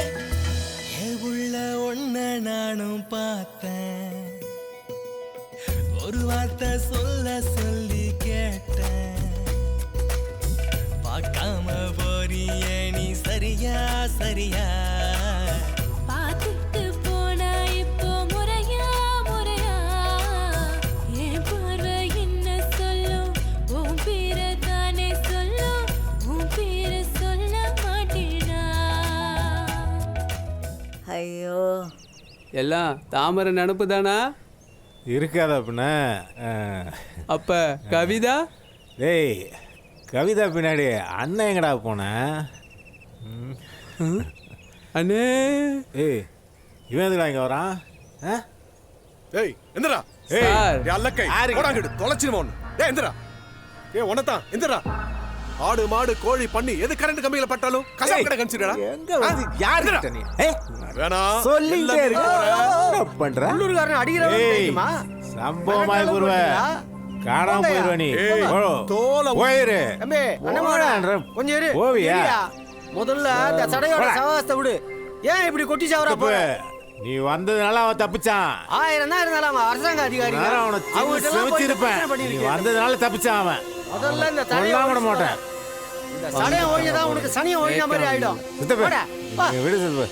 Speaker 16: உள்ள ஒன்ன நானும் பார்த்தேன், ஒரு வார்த்தை சொல்ல சொல்லி கேட்டேன், பார்க்காம போறிய நீ சரியா சரியா?
Speaker 12: பார்த்துட்டு போனா இப்போ முறையா முறையா? என் பார்வை என்ன சொல்லும்? உன் பேரை தானே சொல்லும், உன் பேரை சொல்ல மாட்டேனா?
Speaker 1: ஐயோ,
Speaker 9: எல்லாம் தாமரை நினப்பு தானா?
Speaker 11: இருக்காத அப்படின்ன.
Speaker 9: அப்ப கவிதா?
Speaker 11: டேய் கவிதா பின்னாடி அண்ணன் எங்கடா போனேன்?
Speaker 9: அண்ணே.
Speaker 11: ஏய் இவன் எதுடா இங்கே வரான்?
Speaker 8: ஏய் எந்திரா. ஏய் அல்லக்கை போடாங்கடு தொலைச்சிடுவோம். ஏய் எந்திரா. ஏய் உனதான் எந்திரா. ஆடு மாடு கோழி பண்ணி எது கரண்ட் கம்பியில பட்டாலும் கசாப் கடை கன்சிடரா?
Speaker 11: எங்க வந்து யார் கிட்ட நீ?
Speaker 8: வேணா
Speaker 11: சொல்லிட்டே இருக்க. என்ன பண்ற?
Speaker 2: உள்ளூர்காரன் அடிக்கிறவன் தெரியுமா?
Speaker 11: சம்பவமாய் குருவ காணாம போயிருவ நீ.
Speaker 8: தோல
Speaker 11: போயிரு.
Speaker 2: தம்பி அண்ணா கொஞ்சம் இரு.
Speaker 11: போவியா?
Speaker 2: முதல்ல அந்த சடையோட சவாசத்தை விடு. ஏன் இப்படி கொட்டி சாவறா? போ.
Speaker 11: நீ வந்ததுனால அவன் தப்பிச்சான்.
Speaker 2: 1000 தான் இருந்தாலும் அவன் அரசாங்க அதிகாரி.
Speaker 11: அவனை செவிச்சிருப்பேன். நீ வந்ததுனால தப்பிச்சான் அவன்.
Speaker 2: முதல்ல இந்த
Speaker 11: தடையை விட மாட்டேன்.
Speaker 2: இந்த சடையை ஒழியதான் உனக்கு சனியை ஒழிஞ்ச மாதிரி ஆயிடும்.
Speaker 11: விடு சொல்லுவ.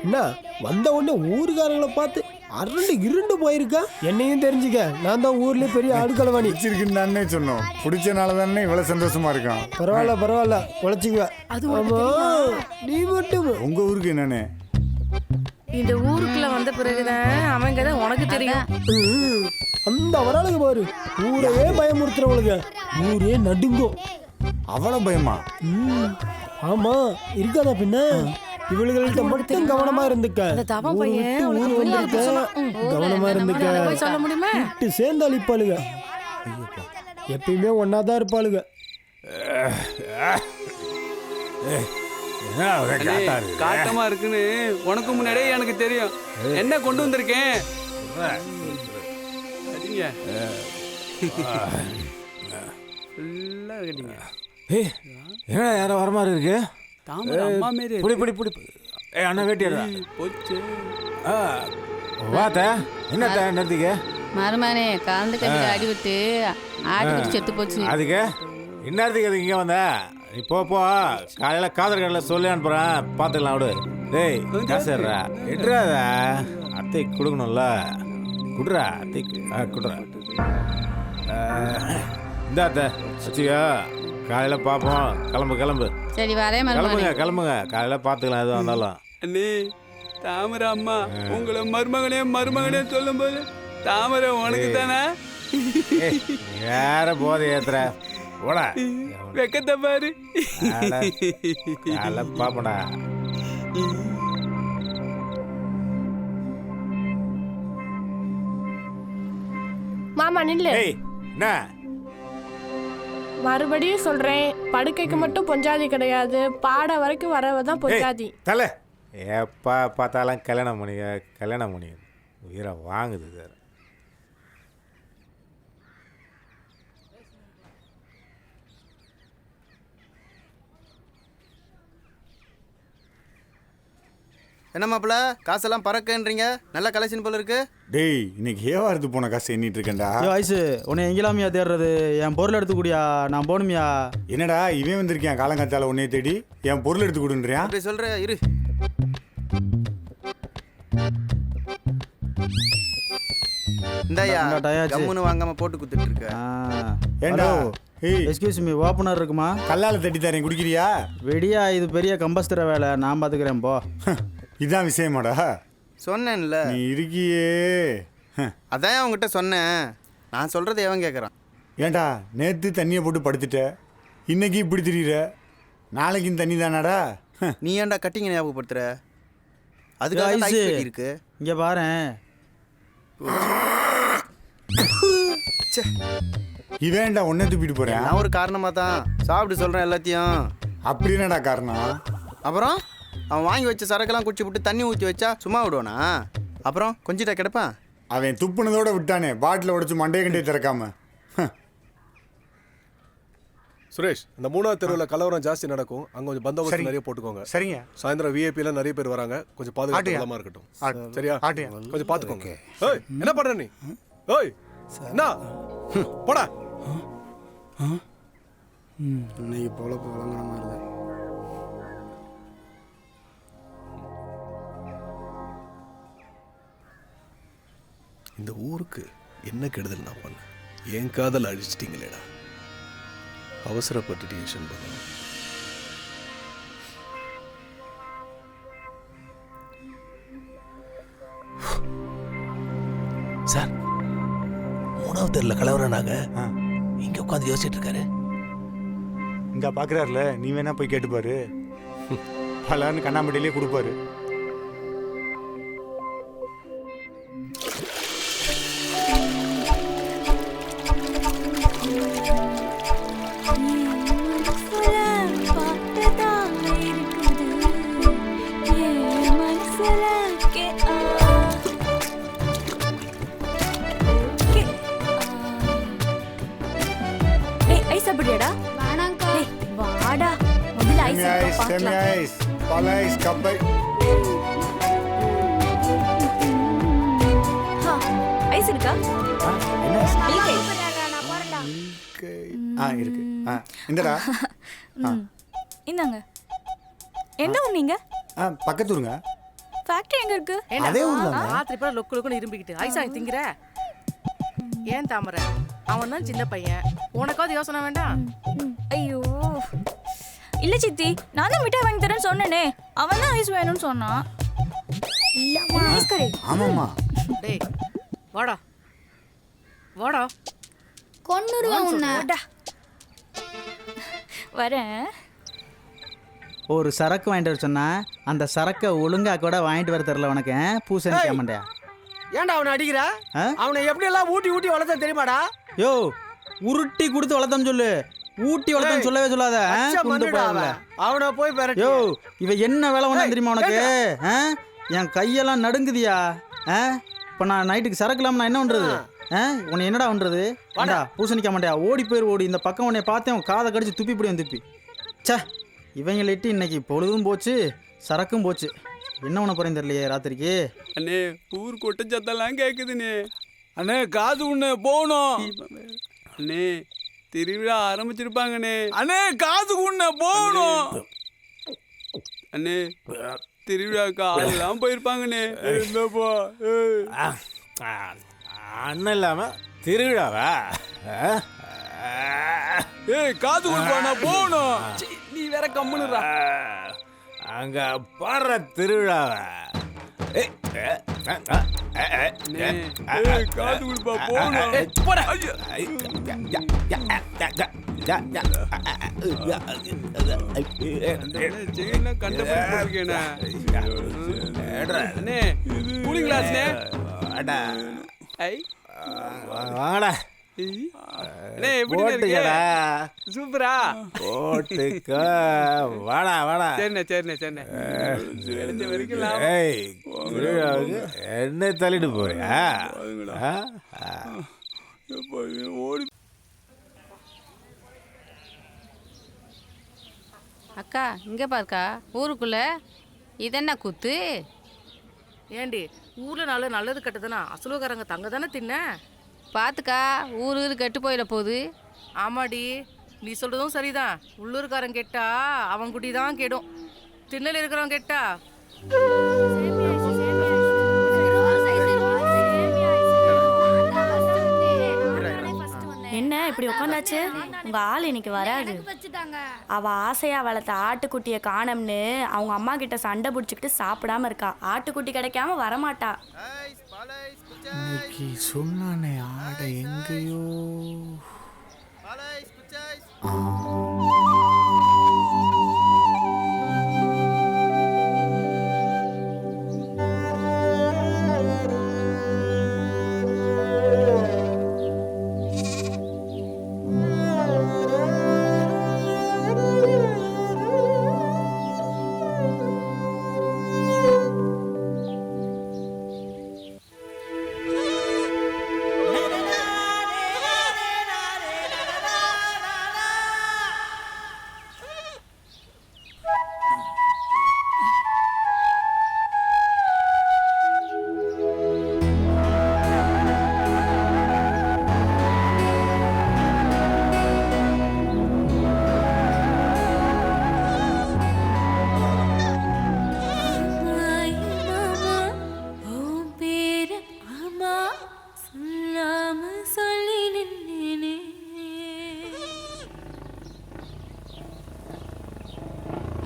Speaker 6: என்ன வந்த உடனே ஊருக்காரங்களை பார்த்து அரண்டு இருண்டு போயிருக்கா? என்னையும் தெரிஞ்சுக்க, நான் தான் ஊர்லயே பெரிய ஆடுகளவாணி.
Speaker 3: பிடிச்சிருக்குன்னு தானே சொன்னோம். பிடிச்சனால தானே இவ்வளவு சந்தோஷமா இருக்கான்.
Speaker 6: பரவாயில்ல பரவாயில்ல, உழைச்சிக்குவேன். ஆமா நீ மட்டும்
Speaker 3: உங்க ஊருக்கு என்னன்னு?
Speaker 13: இந்த ஊருக்குள்ள வந்த பிறகுதான் அவங்க தான் உனக்கு தெரியும்.
Speaker 6: அந்த அவராளுக்கு பாரு, ஊரையே பயமுறுத்துறவளுங்க, ஊரே நடுங்கும்.
Speaker 3: அவ்வளவு பயமா?
Speaker 6: ஆமா இருக்காதா பின்ன? இவளுகள்கிட்ட மட்டும் கவனமா இருந்துக்க.
Speaker 13: அந்த தவம் பையன்
Speaker 6: ஊர்
Speaker 13: உனக்கு
Speaker 6: விட்டு ஊர்
Speaker 13: புரியாது
Speaker 6: வந்திருக்க.
Speaker 13: சொன்னா.
Speaker 6: கவனமா இருந்துக்க.
Speaker 13: அதை போய் சொல்ல முடியுமா?
Speaker 6: விட்டு சேர்ந்து அழிப்பாளுங்க. எப்பயுமே ஒன்னாதான் இருப்பாளுங்க.
Speaker 9: காட்டமா இருக்குன்னு உனக்கு முன்னாடியே எனக்கு தெரியும். என்ன கொண்டு வந்திருக்கேன் அடிங்க. ஃபுல்லா கட்டிங்க.
Speaker 11: என்ன யாரோ வர மாதிரி இருக்கு?
Speaker 9: தாமரை அம்மா மாரி
Speaker 11: புடி புடி புடி. அண்ணா வேட்டியாடா
Speaker 9: போச்சு.
Speaker 11: வாத்த என்ன நேரத்துக்கு
Speaker 10: மருமானே கலந்து கட்டிக்கு அடி விட்டு ஆட்டு செத்து போச்சு.
Speaker 11: அதுக்கு இந்நேரத்துக்கு அதுக்கு இங்கே வந்த நீ போ காலையில் காதல் கடையில் சொல்லி அனுப்புகிறேன் பார்த்துக்கலாம் விடு. டேய் காசுறா எட்ராத அத்தை கொடுக்கணும்ல குடுறா அத்தைக்கு குடுறா இந்த அத்தை வச்சுக்கோ காலையில் பார்ப்போம். கிளம்பு
Speaker 10: சரி வரேன்
Speaker 11: கிளம்புங்க காலையில் பார்த்துக்கலாம் எதுவும் வந்தாலும்.
Speaker 9: அண்ணே தாமரை அம்மா உங்களை மருமகனே சொல்லும்போது தாமரை உனக்கு தானே
Speaker 11: வேற போதை ஏத்துற ஓட
Speaker 9: வெக்கத்தை பாரு.
Speaker 11: பாப்படா
Speaker 7: மாமா நில்லு.
Speaker 11: என்ன
Speaker 7: மறுபடியும் சொல்றேன், படுக்கைக்கு மட்டும் பொஞ்சாதி கிடையாது, பாட வரைக்கும் வரவதான் பொஞ்சாதி.
Speaker 11: தலை எப்போ பார்த்தாலும் கல்யாணம் பண்ணி உயிரை வாங்குது சார்.
Speaker 2: என்ன மாப்பிள்ள காசெல்லாம் பறக்கன்றீங்க? நல்லா கலெக்ஷன் போல இருக்கு.
Speaker 3: டேய் இன்னைக்கு ஏவாரத்து போன காசு எண்ணிட்டு இருக்கேன்டா.
Speaker 17: வயசு உன்னை எங்கெல்லாமியா தேடுறது? என் பொருள் எடுத்து கூடியா, நான் போகணுமியா.
Speaker 3: என்னடா இவன் வந்திருக்கேன் காலங்காத்தால உன்னைய தேடி என் பொருள் எடுத்து கொடுன்றியா?
Speaker 2: அப்படி சொல்ற இரு. இந்தாயா கம்முன்னு வாங்காம போட்டு குத்துட்டு இருக்க.
Speaker 3: ஏண்டா
Speaker 17: எக்ஸ்கியூஸ் மீ, ஓப்பனர் இருக்குமா?
Speaker 3: கல்லால தட்டி தரேன் குடிக்கிறியா?
Speaker 17: வெடியா, இது பெரிய கம்பஸ்திர வேலை, நான் பார்த்துக்கிறேன் போ.
Speaker 3: இதான் விஷயமாடா?
Speaker 2: சொன்னேன்ல
Speaker 3: நீ இருக்கியே.
Speaker 2: அதான் அவங்ககிட்ட சொன்னேன். நான் சொல்றது எவன் கேட்குறான்?
Speaker 3: ஏண்டா நேற்று தண்ணியை போட்டு படுத்துட்ட, இன்னைக்கு இப்படி திரியிற, நாளைக்கு தண்ணி தானாடா?
Speaker 2: நீ ஏன்டா கட்டிங்க ஞாபகப்படுத்துற? அதுக்காக இருக்கு.
Speaker 17: இங்க பாரு,
Speaker 3: இவேண்டா உன்னை தூப்பிட்டு போறேன்.
Speaker 2: நான் ஒரு காரணமா தான் சாப்பிட்டு சொல்றேன் எல்லாத்தையும்.
Speaker 3: அப்படி என்னடா காரணம்?
Speaker 2: அப்புறம் அவன் வாங்கி வச்ச சரக்கெல்லாம் குடிச்சு விட்டு தண்ணி ஊற்றி வச்சா சும்மா விடுவானா? அப்புறம் கொஞ்சிட்டா கிடப்பான்.
Speaker 3: அவன் துப்புனதோட விட்டானே, பாட்டில் உடைச்சு மண்டைய கண்டே திறக்காம.
Speaker 8: சுரேஷ், இந்த 3வது தெருவில் கலவரம் ஜாஸ்தி நடக்கும், அங்கே கொஞ்சம் பந்தோபஸ்து நிறைய போட்டுக்கோங்க.
Speaker 3: சரிங்க.
Speaker 8: சாயந்தரம் விஐபிலாம் நிறைய பேர் வராங்க, கொஞ்சம் பாதுகாப்பு இருக்கட்டும். சரியா? கொஞ்சம் பார்த்துக்கோங்க. ஏய் என்ன பண்ற நீ? ஏய் என்ன போடா.
Speaker 2: இன்னைக்கு போல போலங்கிற மாதிரி தான்.
Speaker 8: இந்த ஊருக்கு என்ன கெடுதல் நான் பண்ணேன்? என் காதல் அழிச்சிட்டீங்களேடா. அவசரப்பட்டு டியூஷன் பண்ணணும்.
Speaker 16: சார் 3வது தெருவில் கலவரனாங்க, இங்க உட்காந்து யோசிச்சுட்டு இருக்காரு.
Speaker 3: இங்க பாக்குறாருல, நீ வேணா போய் கேட்டுப்பாரு. பலான்னு கண்ணாமட்டிலே கொடுப்பாரு. இருக்கு. இந்தடா
Speaker 15: இந்தாங்க. என்ன ஊர் நீங்க?
Speaker 3: பக்கத்து ஊருங்க.
Speaker 15: ஃபேக்டரி எங்க இருக்கு?
Speaker 3: அதே ஊர்ல.
Speaker 13: ராத்திரி பூரா லொக்கு லொக்குன்னு இரும்பிக்கிட்டு ஐசாங்க திங்கிற. ஏன் தாமரை, அவன் தான் சின்ன பையன், உனக்காவது யோசனை வேண்டாம்?
Speaker 15: ஐயோ இல்ல சித்தி, நான் தான் மிட்டாய் வாங்கி தரேன்னு சொன்னேனே, அவன் தான் ஐஸ் வேணும்னு சொன்னான். இல்ல ஐஸ் கரே.
Speaker 3: ஆமாமா.
Speaker 13: டேய் வாடா வாடா,
Speaker 15: கொன்னுருவா உன்னை. வரேன்.
Speaker 17: ஒரு சரக்கு வாங்கிட்டு வர சொன்னா அந்த சரக்கை ஒழுங்கா கூட வாங்கிட்டு வர தெரியல உனக்கு பூசணி கேமண்டியா.
Speaker 6: ஏன்டா அவனை அடிக்கிற? அவனை எப்படி எல்லாம் ஊட்டி ஊட்டி வளர்த்த தெரியுமாடா?
Speaker 17: யோ உருட்டி கொடுத்து வளர்த்தம் சொல்லு, ஊட்டி வளர்த்தம் சொல்லவே சொல்லாத.
Speaker 6: அவனை போய் பெற.
Speaker 17: யோ இவ என்ன வேலை ஒண்ணு தெரியுமா உனக்கு? என் கையெல்லாம் நடுங்குதியா. இப்போ நான் நைட்டுக்கு சரக்கு இல்லாமல் நான் என்ன பண்ணுறது? உன்னை என்னடா பண்ணுறது? வேண்டா பூசணிக்க மாட்டியா, ஓடி போயிரு ஓடி. இந்த பக்கம் உன்னை பார்த்தேன், காதை கடிச்சு துப்பி பிடியும் துப்பி. சே இவங்களிட்டு இன்னைக்கு பொழுதும் போச்சு, சரக்கும் போச்சு. என்ன பண்ண போறேன்னு தெரியலையே ராத்திரிக்கு.
Speaker 9: அண்ணே ஊர் கொட்ட சத்தெல்லாம் கேட்குதுண்ணே. அண்ணே காசு ஒன்று போகணும். அண்ணே திருவிழா ஆரம்பிச்சிருப்பாங்கண்ணே. அண்ணே காசு ஒன்று போகணும். அண்ணே திருவிழாக்கு ஆளெல்லாம் போயிருப்பாங்கண்ணே.
Speaker 11: அண்ணன் இல்லாம திருவிழாவா?
Speaker 9: ஏய் காசு கொடுப்பா போகணும். நீ வேற கம்முனுறா.
Speaker 11: அங்க பாடுற திருவிழாவா?
Speaker 9: காசு கொடுப்பா போகணும்.
Speaker 11: வாடா
Speaker 9: சூப்பரா
Speaker 11: போட்டுக்க. வாடா வாடா.
Speaker 9: சரிண்ணே சரிண்ணே சரிண்ணே வரைக்கும்
Speaker 11: என்ன தள்ளிட்டு போறியா?
Speaker 9: ஓடி
Speaker 10: அக்கா இங்கே பாருக்கா, ஊருக்குள்ள இதென்ன கூத்து?
Speaker 13: ஏண்டி ஊரில் நல்லது கெட்டதுன்னா அசலுக்காரங்க தங்க தானே தின்ன.
Speaker 10: பார்த்துக்கா ஊரு கெட்டு போயிட போகுது.
Speaker 13: ஆமாடி நீ சொல்கிறதும் சரிதான். உள்ளூர்காரன் கெட்டா அவன் குட்டி தான் கெடும், திண்ணல் இருக்கிறவன் கெட்டா.
Speaker 15: என்ன இப்படி உட்காந்தாச்சு? உங்க ஆள் இன்னைக்கு வராது. அவ ஆசையா வளர்த்த ஆட்டுக்குட்டியை காணோம்னு அவங்க அம்மா கிட்ட சண்டை பிடிச்சிக்கிட்டு சாப்பிடாம இருக்கா. ஆட்டுக்குட்டி கிடைக்காம வரமாட்டா.
Speaker 11: இன்னைக்கு சொன்னானே ஆடை எங்கேயோ.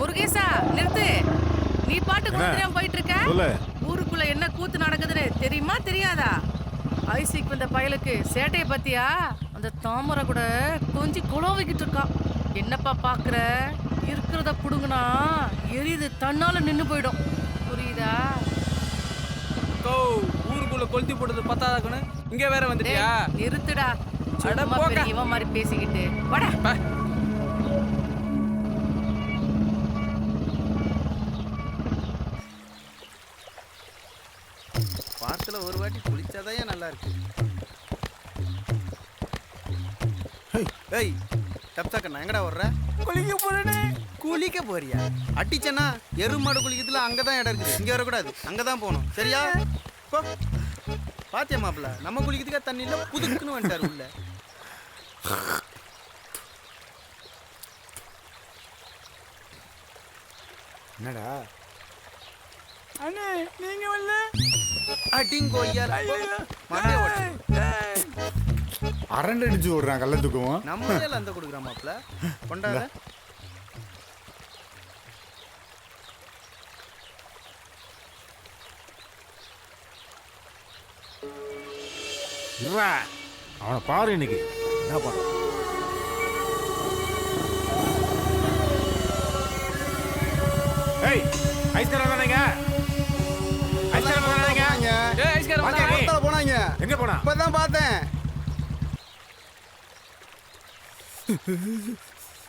Speaker 13: முருகேசா நிறுத்து. நீ பாட்டுக்கு வந்துடும் போயிட்டு இருக்க. ஊருக்குள்ள என்ன கூத்து நடக்குதுன்னு தெரியுமா தெரியாதா? ஐசிக்கு வந்த பயலுக்கு சேட்டையை பத்தியா? அந்த தாமரை கூட கொஞ்சம் குழவைக்கிட்டு இருக்கான். என்னப்பா பாக்குற? இருக்கிறத புடுங்குனா எரியுது தன்னால நின்னு போயிடும், புரியுதா?
Speaker 9: ஊருக்குள்ள கொளுத்தி போட்டது பத்தாதாக்கணும், இங்க வேற வந்துட்டியா?
Speaker 13: நிறுத்துடா, இவன் மாதிரி பேசிக்கிட்டு வாடா.
Speaker 2: வாரத்துல ஒரு வாட்டி குளிச்சாதான் நல்லா இருக்கு. ஏய் டப்சாக்கண்ணா எங்கடா வர்ற?
Speaker 9: குளிக்க போறேனே.
Speaker 2: குளிக்க போறியா? அடிச்சனா எருமாடு குளிக்கிறதுல அங்கதான் இடம் இருக்குது, இங்க வரக்கூடாது, அங்கதான் போகணும், சரியா? போ. பாத்தியா மாப்பிள்ள, நம்ம குளிக்கிறதுக்கா தண்ணி இல்ல, புதுக்குன்னு வந்துட்டாரு உள்ள.
Speaker 3: என்னடா
Speaker 9: அண்ணே நீங்க வரல?
Speaker 2: அடிங்கோ ஐயா
Speaker 3: அரண்டு அடிச்சு விடுறான் கள்ளத்துக்கும்.
Speaker 2: நம்ம அந்த கொடுக்குறான் மாப்பிள்ள, கொண்டாட.
Speaker 11: அவனை பாரு இன்னைக்கு என்ன பண்ண. ஏய் ஐஸ்காரம் தானேங்க ஐஸ்காரம் தானேங்க
Speaker 9: ஏய் ஐஸ்காரம்
Speaker 2: வாங்க, ரோட்ல போனாங்க.
Speaker 11: எங்க போனா
Speaker 2: இப்பதான் பார்த்தேன்.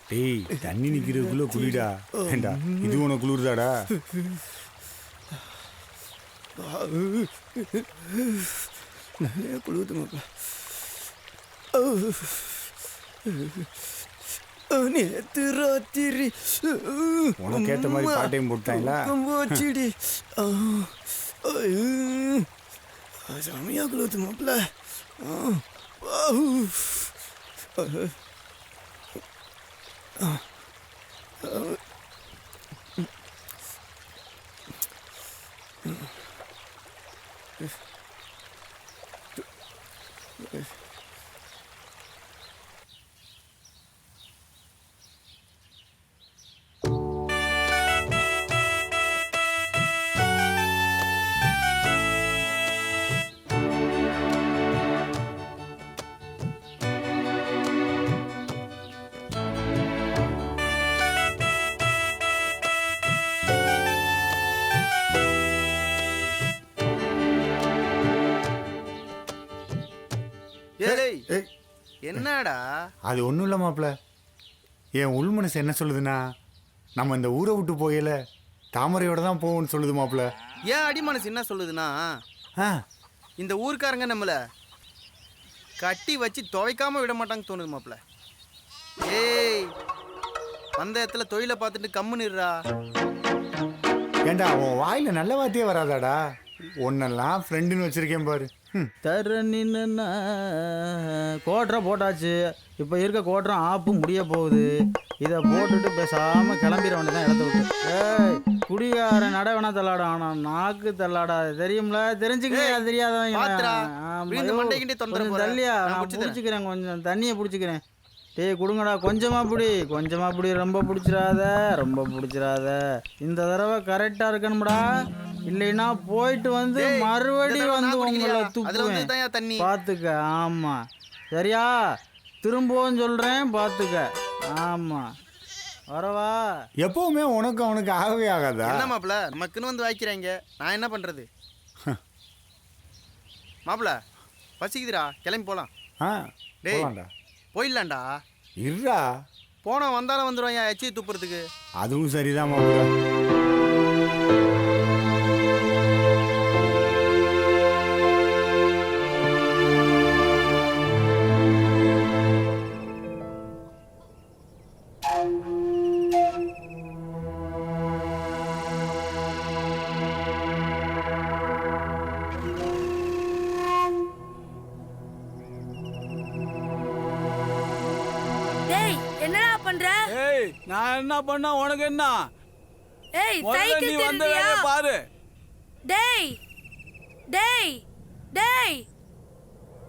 Speaker 3: டேய் தண்ணி நிக்கிறதுக்குள்ள குளிடா ஏண்டா இது உனக்கு குளிர்தாடா
Speaker 2: நிறைய குளிர்து மாப்பிள்ள. நேத்து ராத்திரி
Speaker 3: உனக்கு ஏத்த மாதிரி பாட்டையும் போட்டாங்களா
Speaker 2: போச்சுடி. செமையா குளிர்து மாப்பிள்ள. என்னடா
Speaker 3: அது ஒன்றும் இல்லை மாப்பிள்ள என் உள் மனசு என்ன சொல்லுதுன்னா நம்ம இந்த ஊரை விட்டு போகல தாமரையோட தான் போவோம்னு சொல்லுது மாப்பிள்ள.
Speaker 2: ஏன் அடி மனசு என்ன சொல்லுதுன்னா இந்த ஊருக்காரங்க நம்மள கட்டி வச்சு துவைக்காம விட மாட்டாங்க தோணுது மாப்பிள்ள. ஏய் அந்த இடத்துல தொழிலை பார்த்துட்டு கம்முன்னுடுறா.
Speaker 3: ஏண்டா உன் வாயில நல்ல வார்த்தையே வராதாடா. ஒன்னெல்லாம் ஃப்ரெண்டுன்னு வச்சிருக்கேன் பாரு.
Speaker 17: தர நின்னா கோட்டரை போட்டாச்சு. இப்போ இருக்க கோட்டரம் ஆப்பு முடிய போகுது. இதை போட்டுட்டு பேசாமல் கிளம்பிட வேண்டியதான் இடத்த விட்டு. ஏய் குடிகார நட வேணா தள்ளாடும், ஆனால் நாக்கு தள்ளாடாது தெரியும்ல. தெரிஞ்சுக்கிறேன் தெரியாதவங்க தள்ளியா நான் பிடிச்சிக்கிறேன். கொஞ்சம் தண்ணியை பிடிச்சிக்கிறேன். டேய் கொடுங்கடா கொஞ்சமாக பிடி ரொம்ப பிடிச்சிடாத ரொம்ப பிடிச்சிடாத. இந்த தடவை கரெக்டாக இருக்கணும்டா, இல்லைன்னா போயிட்டு வந்து மறுபடியும் வந்து உங்களை துப்புவேன் பார்த்துக்க. ஆமாம் சரியா, திரும்பவும் சொல்கிறேன் பார்த்துக்க. ஆமாம் வரவா.
Speaker 3: எப்பவுமே உனக்கு அவனுக்கு ஆகவே ஆகாதா?
Speaker 2: என்ன மாப்பிள்ள நமக்குன்னு வந்து வாய்க்கிறாங்க, நான் என்ன பண்ணுறது? மாப்பிள்ள பசிக்குதுடா, கிளம்பி போகலாம். டேய் போயிடலாம்டா.
Speaker 3: இருடா
Speaker 2: போனா வந்தாலும் வந்துடுவாங்க எச்சி துப்புறதுக்கு.
Speaker 3: அதுவும் சரிதான் மாப்பிள்ள.
Speaker 9: நான் என்ன பண்ண உனக்கு என்ன?
Speaker 15: ஏய்
Speaker 9: நீ வந்த வேலைய பாரு.
Speaker 15: டேய் டேய் டேய்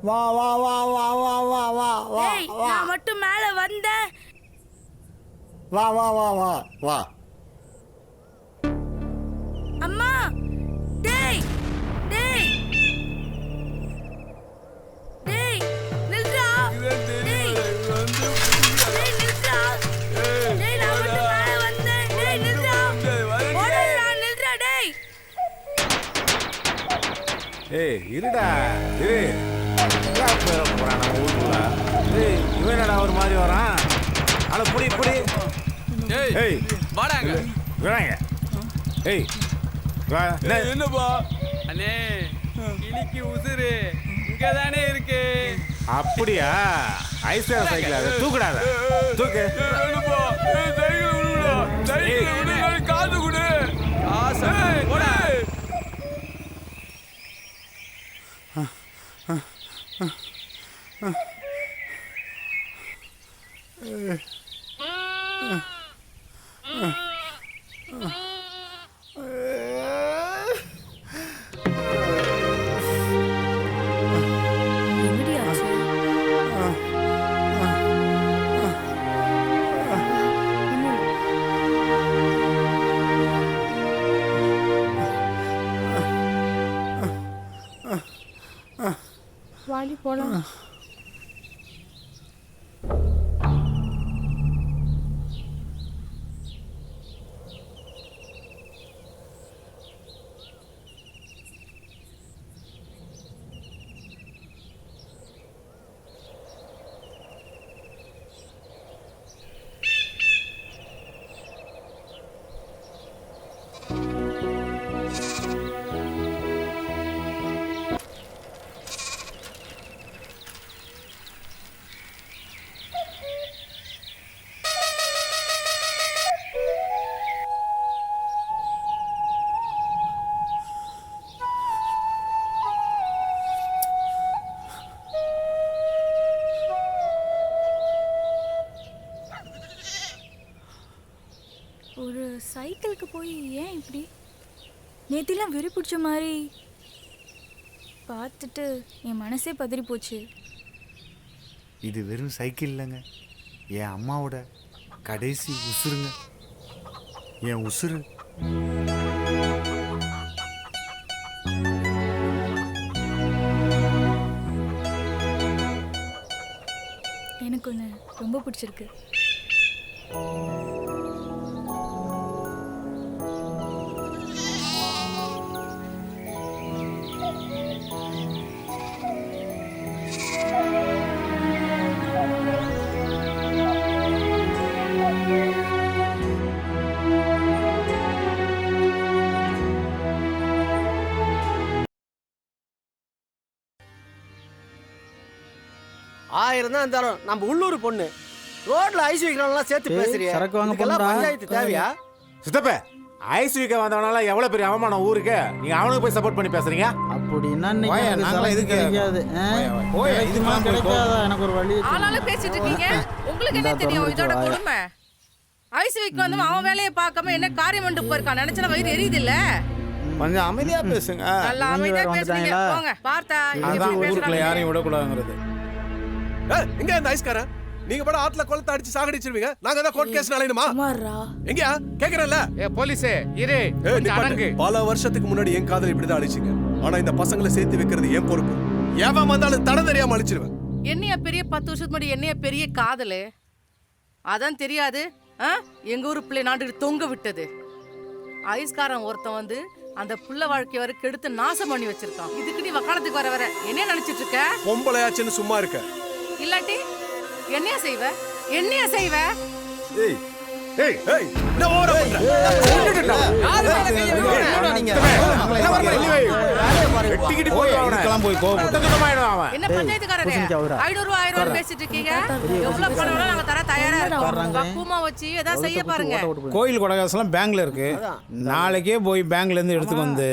Speaker 3: வா வா வா வா வா வா வா வா.
Speaker 15: டேய் நான் மட்டும் மேலே வந்தேன்.
Speaker 3: வா வா வா வா வா.
Speaker 15: அம்மா டேய் டேய் டேய் நில்றா. டேய் டேய் நில்றா. டேய் நான் மட்டும் மேலே வந்தேன். டேய் நில்றா. ஓடறா நில்றா டேய்.
Speaker 11: ஏய் இருடா இரு. போறான் நம்ம ஊருக்குள்ள. ஏய் இவன் என்னடா ஒரு மாதிரி வரான். அட புடி புடி. ஏய்
Speaker 9: வாடாங்க
Speaker 11: வாடாங்க. ஏய் வா.
Speaker 9: என்னப்பா அண்ணே கிளிக்கு உசுரு இங்க தானே இருக்கு.
Speaker 11: அப்படியா? ஐஸ்வர்யா சைக்கிள் அது தூக்குடாத. தூக்கு.
Speaker 9: என்னப்பா சைக்கிள் விடுடா. சைக்கிள் விடு, காசு கொடு. காசு போடா.
Speaker 7: வாடி போலாம்.
Speaker 18: சைக்கிளுக்கு போய் ஏன் இப்படி நேத்திலாம் வெறி பிடிச்ச மாதிரி பார்த்துட்டு என் மனசே பதறி போச்சு.
Speaker 3: இது வெறும் சைக்கிள் இல்லைங்க, என் அம்மாவோட கடைசி உசுருங்க, என் உசுரு.
Speaker 18: எனக்கு ஒன்று ரொம்ப பிடிச்சிருக்கு.
Speaker 6: ஆயிரம் தான் இருந்தாலும் நம்ம உள்ளூர் பொண்ணு ரோட்ல ஐஸ் வைக்கிறவங்களாம் சேர்த்து பேசுறியா?
Speaker 17: சரக்கு வாங்க
Speaker 6: இதுக்கெல்லாம்
Speaker 17: போறா.
Speaker 6: பஞ்சாயத்து தேவையா?
Speaker 11: சித்தப்ப ஐஸ் வீக்க வந்தவனால எவ்வளவு பெரிய அவமானம் ஊருக்கு. நீங்க அவனுக்கு போய் சப்போர்ட் பண்ணி பேசுறீங்க.
Speaker 17: அப்படின்னா
Speaker 11: போயா, நாங்களாம் எதுக்கு?
Speaker 17: கிடைக்காது.
Speaker 11: போயா,
Speaker 17: இது மாதிரி கிடைக்காதா? எனக்கு ஒரு வழி.
Speaker 13: ஆளாலும் பேசிட்டு இருக்கீங்க. உங்களுக்கு என்ன தெரியும் இதோட கொடுமை? ஐஸ் வீக் வந்து அவன் வேலையை பார்க்காம என்ன காரியம் பண்ணிட்டு போயிருக்கான். நினைச்சா வயிறு எரியுது இல்ல?
Speaker 11: கொஞ்சம் அமைதியா பேசுங்க.
Speaker 13: நல்லா அமைதியா பேசுறீங்க. போங்க பார்த்தா
Speaker 11: அதான் ஊருக்குள்ள யாரையும் விடக்கூடாதுங்கிறது.
Speaker 8: எங்க அந்த ஐஸ்காரன்? நீங்க பட ஆட்ல கொளத்த அடிச்சு சாகடிச்சிருவீங்க. நாங்க தான் கோர்ட் கேஸ் நாளையுமா? எங்கயா கேக்குறல?
Speaker 9: போலீஸே இரு அடங்கு.
Speaker 8: பல வருஷத்துக்கு முன்னாடி என் காதல் இப்படி தான் அழிச்சிங்க. ஆனா இந்த பசங்களை சேர்த்து வைக்கிறது ஏன் பொறுப்பு. ஏவன் வந்தாலும் தட தெரியாம அழிச்சிருவேன்.
Speaker 13: என்னைய பெரிய 10 வருஷத்துக்கு முன்னாடி என்னைய பெரிய காதலு அதான் தெரியாது. எங்க ஊரு பிள்ளை நாட்டு தொங்க விட்டது. ஐஸ்காரன் ஒருத்தன் வந்து அந்த புள்ள வாழ்க்கை வரை கெடுத்து நாசம் பண்ணி வச்சிருக்கான். இதுக்கு நீ வக்காலத்துக்கு வர என்ன நினைச்சிட்டு இருக்க?
Speaker 8: பொம்பளையாச்சுன்னு சும்மா இருக்க.
Speaker 13: இல்லாட்டி என்னையா செய்வ? என்னையா செய்வ?
Speaker 8: ஏய் ஏய் ஏய் என்ன ஓர பண்ற? யார் மேல கைய வைக்கற நீங்க?
Speaker 11: வெட்டிக்கிட்டு போய் அவனலாம் போய் கோபப்பட்டு அவன்.
Speaker 13: என்ன பஞ்சாயத்துக்காரரே? 500 ரூபாய் 1000 ரூபாய் பேசிட்டு இருக்கீங்க. எவ்வளவு பணம் வேணா நாங்க தர தயாரா இருக்கோம். பக்குவமா வச்சு ஏதா செய்ய பாருங்க.
Speaker 14: கோயில் கொடை காசுலாம் பேங்க்ல இருக்கு. நாளைக்கே போய் பேங்க்ல இருந்து எடுத்துட்டு வந்து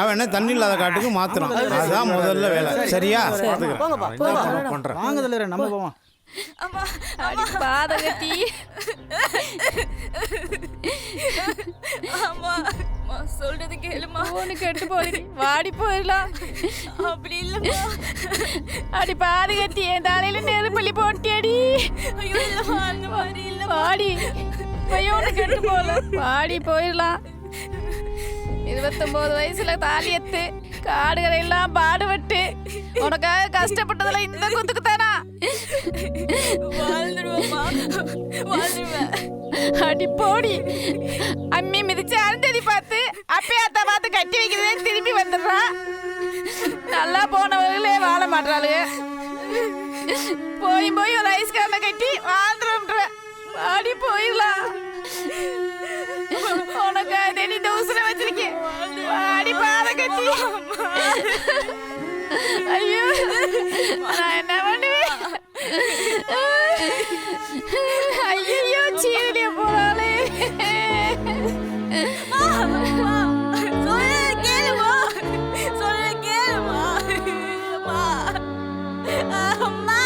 Speaker 14: அவன் என்ன தண்ணி இல்லாத காட்டுக்கு மாத்துறான். அதான் முதல்ல வேலை. சரியா?
Speaker 17: பண்றேன். வாங்க தலைவரே நம்ம போவோம்.
Speaker 18: அம்மா
Speaker 10: அடி பாதகத்தி.
Speaker 18: அம்மா அம்மா சொல்றது கேளுமா.
Speaker 10: உனக்கு கெட்டு போயிடு. வாடி போயிடலாம்.
Speaker 18: அப்படி இல்லம்மா.
Speaker 10: அடி பாதகத்தி, என் தலையில நெருப்பள்ளி போட்டியடி.
Speaker 18: ஐயோ இல்லம்மா, அந்த மாதிரி இல்ல.
Speaker 10: வாடி பையனு கெட்டு போல. வாடி போயிடலாம். 29 வயசுல தாலி எத்து காடுகளை எல்லாம் பாடுபட்டு உனக்காக கஷ்டப்பட்டதுல இந்த குத்துக்கு தானா?
Speaker 18: வாழ்ந்துருவம்மா, வாழ்ந்துருவேன்.
Speaker 10: அடி போடி. அம்மி மிதிச்சு அருந்ததி பார்த்து அப்பயாத்தா பார்த்து கட்டி வைக்கிறதே திரும்பி வந்துடுறா. நல்லா போனவர்களே வாழ மாட்டாளுங்க. போய் போய் ஒரு ஐஸ்காரனை கட்டி வாழ்ந்துருன்ற. வாடி போயிடலாம். உனக்காக நீ தூசணை வச்சிருக்கேன். வாடி பாதை கட்டி. ஐயோ நான் என்ன பண்ணுவேன்? ஐயோ சீரடிய போறாளே.
Speaker 18: சொல்ல கேளுமா, சொல்ல கேளுமா. அம்மா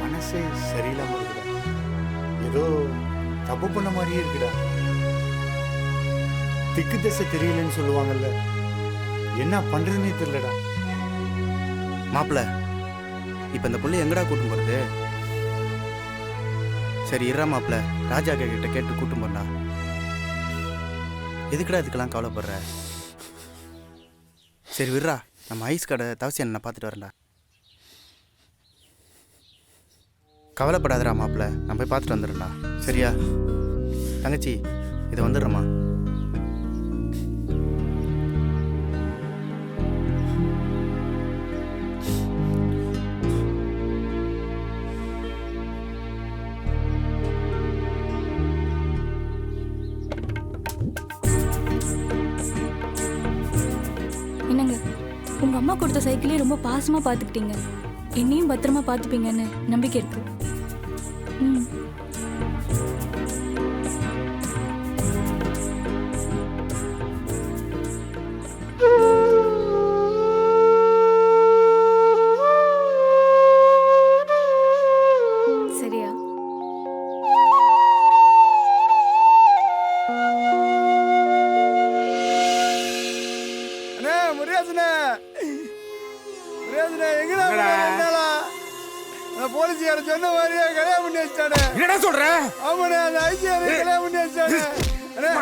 Speaker 3: மனசே சரியில்லாம இருக்குடா. ஏதோ தப்பு பண்ண மாதிரியே இருக்குடா. திக்கு திசை தெரியலன்னு சொல்லுவாங்கல்ல, என்ன பண்றதுன்னே தெரியலடா.
Speaker 2: மாப்பிள்ள இப்போ இந்த புள்ளி எங்கடா கூட்டும் போகிறது? சரி இருறா மாப்பிள்ள, ராஜா கிட்ட கேட்டு கூட்டும் போறா. எதுக்குடா இதுக்கெல்லாம் கவலைப்படுற? சரி விட்றா, நம்ம ஐஸ் கடை தவசி நான் பார்த்துட்டு வரேன்டா. கவலைப்படாதடா மாப்பிள்ள, நான் போய் பார்த்துட்டு வந்துடுறேன்டா. சரியா? தங்கச்சி இதை வந்துடுறேம்மா.
Speaker 18: என்னங்க உங்க அம்மா கொடுத்த சைக்கிளே ரொம்ப பாசமா பாத்துக்கிட்டீங்க. என்னையும் பத்திரமா பாத்துப்பீங்கன்னு நம்பிக்கை இருக்கு. ம். சரியா?
Speaker 2: அண்ணே முருகேசனே, முருகேசனே எங்கடா அந்த போலீஸ்கார சொன்ன மாதிரியே கல்யாணம் பண்ணி வச்சிட்டானே.
Speaker 4: என்னடா சொல்ற?
Speaker 2: ஆமாண்ணே, அந்த ஐசிஆர் கல்யாணம் பண்ணி வச்சிட்டானே. அண்ணே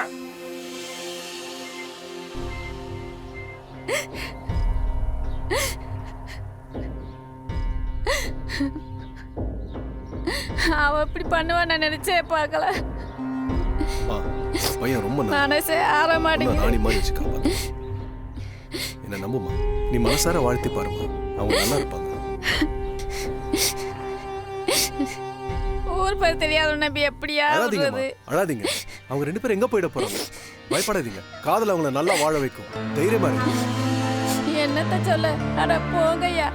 Speaker 18: அவ இப்படி பண்ணுவான்னு நான் நினைச்சே பார்க்கல.
Speaker 8: பையன் ரொம்ப
Speaker 18: மனசே ஆற மாட்டேங்குது.
Speaker 8: ராணி மாதிரி வச்சு காப்பாத்து. என்ன நம்புமா, நீ மனசார வாழ்த்தி பாருமா, அவங்க நல்லா இருப்பாங்க.
Speaker 18: ஊர் பேர் தெரியாத நம்பி எப்படியா
Speaker 8: அழாதீங்கம்மா, அழாதீங்க. அவங்க 2 பேரும் எங்க போயிட போறாங்க? பயப்படாதீங்க. காதல் அவங்கள நல்லா வாழ வைக்கும். தைரியமா இருங்க.
Speaker 18: என்னத்த சொல்ல? அட போங்கய்யா,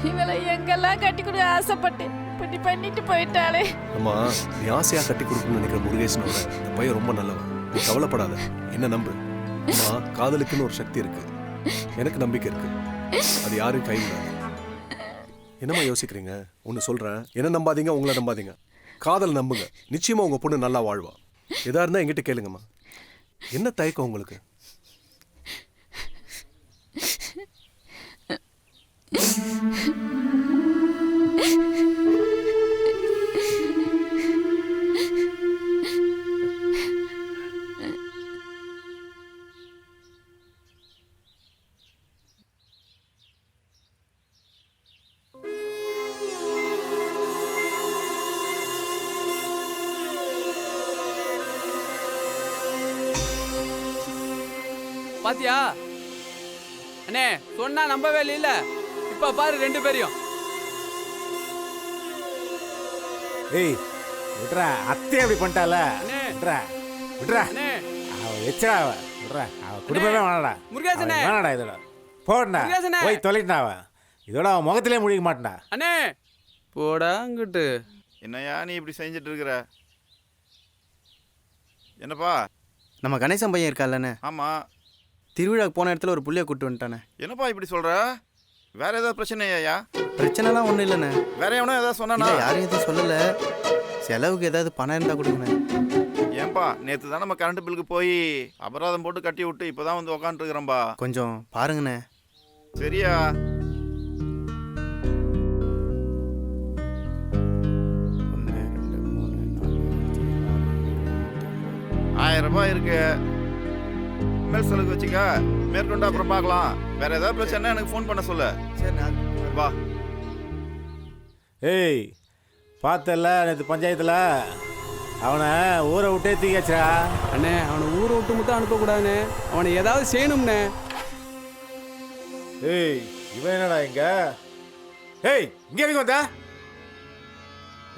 Speaker 18: இவளை எங்கெல்லாம் கட்டி கொடுக்க ஆசைப்பட்டு இப்படி பண்ணிட்டு போயிட்டாளே.
Speaker 8: அம்மா, நீ ஆசையா கட்டி கொடுக்கணும்னு நினைக்கிற முருகேசனோட இந்த பையன் ரொம்ப நல்லவன். நீ கவலைப்படாத, என்ன நம்பு. அம்மா, காதலுக்குன்னு ஒரு சக்தி இருக்கு. எனக்கு நம்பிக்கை இருக்கு. அது யாரும் கைவிடாது. என்னம்மா யோசிக்கிறீங்க? ஒன்று சொல்றேன், என்ன நம்பாதீங்க, உங்களை நம்பாதீங்க. காதல் நம்புங்க. நிச்சயமா உங்க பொண்ணு நல்லா வாழ்வா. எதா இருந்தா என்கிட்ட கேளுங்கம்மா. என்ன தயக்கம் உங்களுக்கு?
Speaker 9: பாத்தியா அண்ணே, சொன்னா நம்பவே இல்ல. இப்ப பாரு 2 பேரையும்.
Speaker 11: ஏய் விட்றா, அத்தை அப்படி பண்ணிட்டால. விட்றா விட்றா, அவ எச்சடா அவ. விட்றா, அவ குடும்பமே வேணாடா.
Speaker 9: முருகேசனே
Speaker 11: வேணாடா இதோட. போடா போய் தொலைட்டா அவ. இதோட அவன் முகத்திலே முடிக்க மாட்டா.
Speaker 9: அண்ணே போடா அங்கிட்டு.
Speaker 5: என்னையா நீ இப்படி செஞ்சுட்டு இருக்கிற? என்னப்பா?
Speaker 2: நம்ம கணேசன் பையன் இருக்கால்லண்ணே.
Speaker 5: ஆமாம்.
Speaker 2: திருவிழாக்கு போன இடத்துல ஒரு புள்ளைய கூப்பிட்டு வந்துட்டானே.
Speaker 5: என்னப்பா இப்படி சொல்ற? வேற ஏதாவது பிரச்சனையா?
Speaker 2: பிரச்சனைலாம் ஒன்றும் இல்லைண்ணே.
Speaker 5: வேற எவனோ ஏதாவது சொன்னானா?
Speaker 2: யாரும் எதுவும் சொல்லலை. செலவுக்கு ஏதாவது பணம் இருந்தால் கொடுங்கண்ணே.
Speaker 5: ஏன்பா, நேற்று தான் நம்ம கரண்ட் பில்லுக்கு போய் அபராதம் போட்டு கட்டி விட்டு இப்போ தான் வந்து உக்காந்துருக்குறோம்பா.
Speaker 2: கொஞ்சம் பாருங்கண்ணே.
Speaker 5: சரியா? ₹1000 இருக்கு. மேல் செலவுக்கு வச்சுக்க. மேற்கொண்டு அப்புறம் பார்க்கலாம். வேற ஏதாவது பிரச்சனை எனக்கு ஃபோன் பண்ண சொல்லு.
Speaker 2: சரி, நான்
Speaker 5: வா.
Speaker 11: ஏய் பார்த்தல நேற்று பஞ்சாயத்தில் அவனை ஊரை விட்டே தூக்கியாச்சா?
Speaker 9: அண்ணே, அவனை ஊரை விட்டு மட்டும் அனுப்பக்கூடாதுண்ணே. அவனை ஏதாவது செய்யணும்ண்ணே.
Speaker 11: ஏய் இவன் என்னடா இங்க? ஏய் இங்க எதுக்கு வந்தா?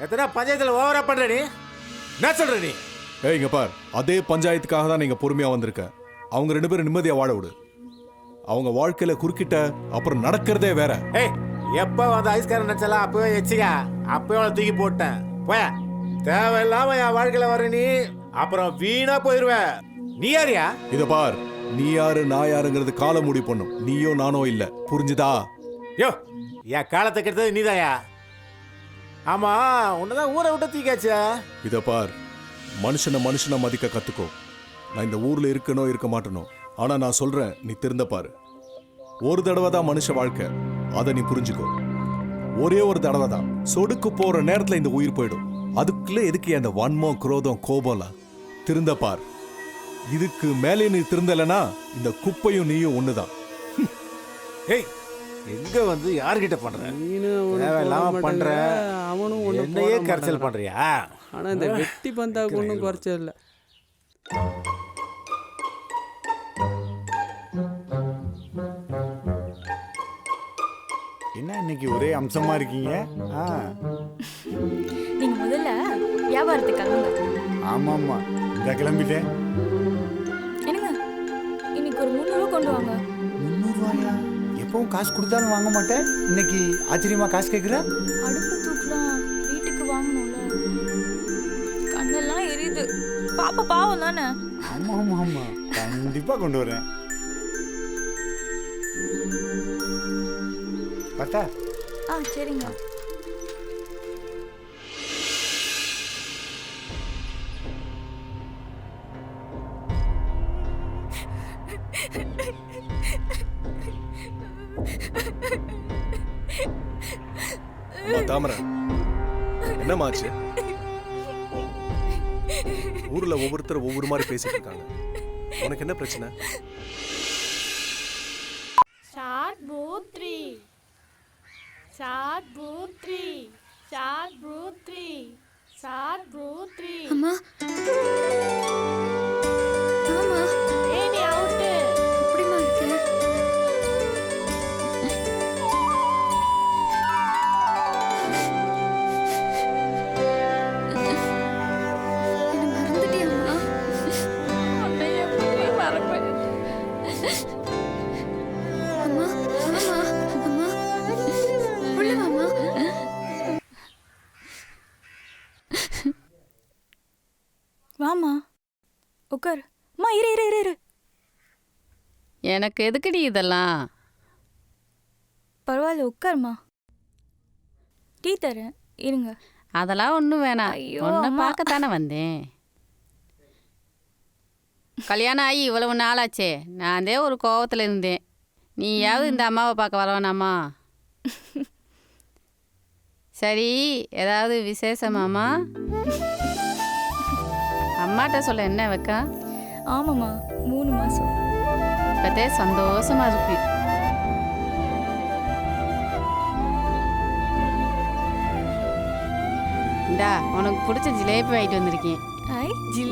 Speaker 11: எத்தனை பஞ்சாயத்தில் ஓவரா பண்ற நீ? என்ன சொல்ற நீ?
Speaker 8: ஏய் இங்க பார், அதே பஞ்சாயத்துக்காக தான் நீங்க பொறுமையா வந்திருக்க. அவங்க 2 பேரும் நிம்மதியா வாழ விடு. அவங்க வாழ்க்கையில குறுக்கிட்ட அப்புறம் நடக்கிறதே வேற.
Speaker 11: ஏய் எப்போ வந்து ஐஸ்காரன் நினைச்சலாம் அப்பவே வச்சுக்க. அப்பவே அவளை தூக்கி போட்டேன். போய தேவையில்லாம என் வாழ்க்கையில வர நீ அப்புறம் வீணா போயிருவ. நீ யாரியா?
Speaker 8: இத பார், நீ யாரு நான் யாருங்கிறது காலம் முடிவு பண்ணும். நீயோ நானோ இல்ல, புரிஞ்சுதா?
Speaker 11: யோ என் காலத்தை கெடுத்தது நீதாயா? ஆமா, உன்னதான் ஊரை விட்டு தூக்கியாச்சா?
Speaker 8: இத பார், மனுஷனை மதிக்க கத்துக்கோ. நான் இந்த ஊர்ல இருக்கனோ இருக்க மாட்டேனோ, ஆனா நான் சொல்றேன், நீ திருந்த பாரு. ஒரு தடவை தான் மனுஷ வாழ்க்கை, அதை நீ புரிஞ்சுக்கோ. ஒரே ஒரு தடவை தான். சொடுக்கு போற நேரத்துல இந்த உயிர் போயிடும். அதுக்குள்ள எதுக்கு அந்த வன்மம், குரோதம், கோபம்லாம்? திருந்த பார். இதுக்கு மேலே நீ திருந்தலனா இந்த குப்பையும் நீயும் ஒண்ணுதான்.
Speaker 11: ஏய் எங்க வந்து யார்கிட்ட பண்ற? தேவையில்லாம பண்ற.
Speaker 9: அவனும்
Speaker 11: என்னையே கரைச்சல் பண்றியா?
Speaker 9: ஆனா இந்த வெட்டி பந்தா ஒன்றும் குறைச்ச இல்லை.
Speaker 3: என்ன இன்னைக்கு ஒரே அம்சமா இருக்கீங்க?
Speaker 18: நீங்க முதல்ல வியாபாரத்துக்கு கிளம்புங்க.
Speaker 3: ஆமாம்மா, இந்த கிளம்பிட்டேன்.
Speaker 18: என்னங்க இன்னைக்கு ஒரு 300 ரூபா கொண்டு வாங்க.
Speaker 3: 300 ரூபாயா? எப்பவும் காசு கொடுத்தாலும் வாங்க மாட்டேன், இன்னைக்கு ஆச்சரியமா காசு கேட்குற?
Speaker 18: அடுப்பு தூக்கலாம், வீட்டுக்கு வாங்கணும்ல. கண்ணெல்லாம் எரியுது. பாப்பா பாவம் தானே.
Speaker 3: ஆமா ஆமா ஆமா, கண்டிப்பா கொண்டு வரேன். பார்த்தா?
Speaker 18: சரிங்க.
Speaker 8: தாமரை, என்னமாச்சு? ஊர்ல ஒவ்வொருத்தர் ஒவ்வொரு மாதிரி பேசிட்டு இருக்காங்க. உனக்கு என்ன பிரச்சனை?
Speaker 7: ஷார்ட் பூத்ரி ஷார்ட் பூத்ரி ஷார்ட் பூத்ரி ஷார்ட் பூத்ரி.
Speaker 18: அம்மா ஆமா,
Speaker 7: ஏய் நீ அவுட்.
Speaker 18: எப்படிமா இருக்கு? என்ன மறந்துட்டியாம்மா?
Speaker 10: உன்னை எப்படி மறப்பேன்?
Speaker 18: அம்மா அம்மா அம்மா உள்ள வாம்மா. வாமா உட்கார். அம்மா இரு இரு இரு இரு.
Speaker 10: எனக்கு எதுக்குடி இதெல்லாம்?
Speaker 18: பரவாயில்ல உட்காருமா. டீ தரேன் இருங்க.
Speaker 10: அதெல்லாம் ஒன்றும் வேணாம்.
Speaker 18: ஐயோ,
Speaker 10: உன்னை
Speaker 18: அம்மா.
Speaker 10: பார்க்கத்தானே வந்தேன். கல்யாணம் ஆகி இவ்வளவு நாளாச்சே, நான் ஒரு கோவத்தில் இருந்தேன். நீயாவது இந்த அம்மாவை பார்க்க வரவேணாமா? சரி, ஏதாவது விசேஷமாம்மா? அம்மாட்ட சொல்ல என்ன வைக்கா?
Speaker 18: ஆமாம்மா 3 மாதம்.
Speaker 10: இப்போதே சந்தோஷமா இருக்கு. இந்தா உனக்கு பிடிச்ச ஜிலேபி வாங்கிட்டு வந்திருக்கேன்.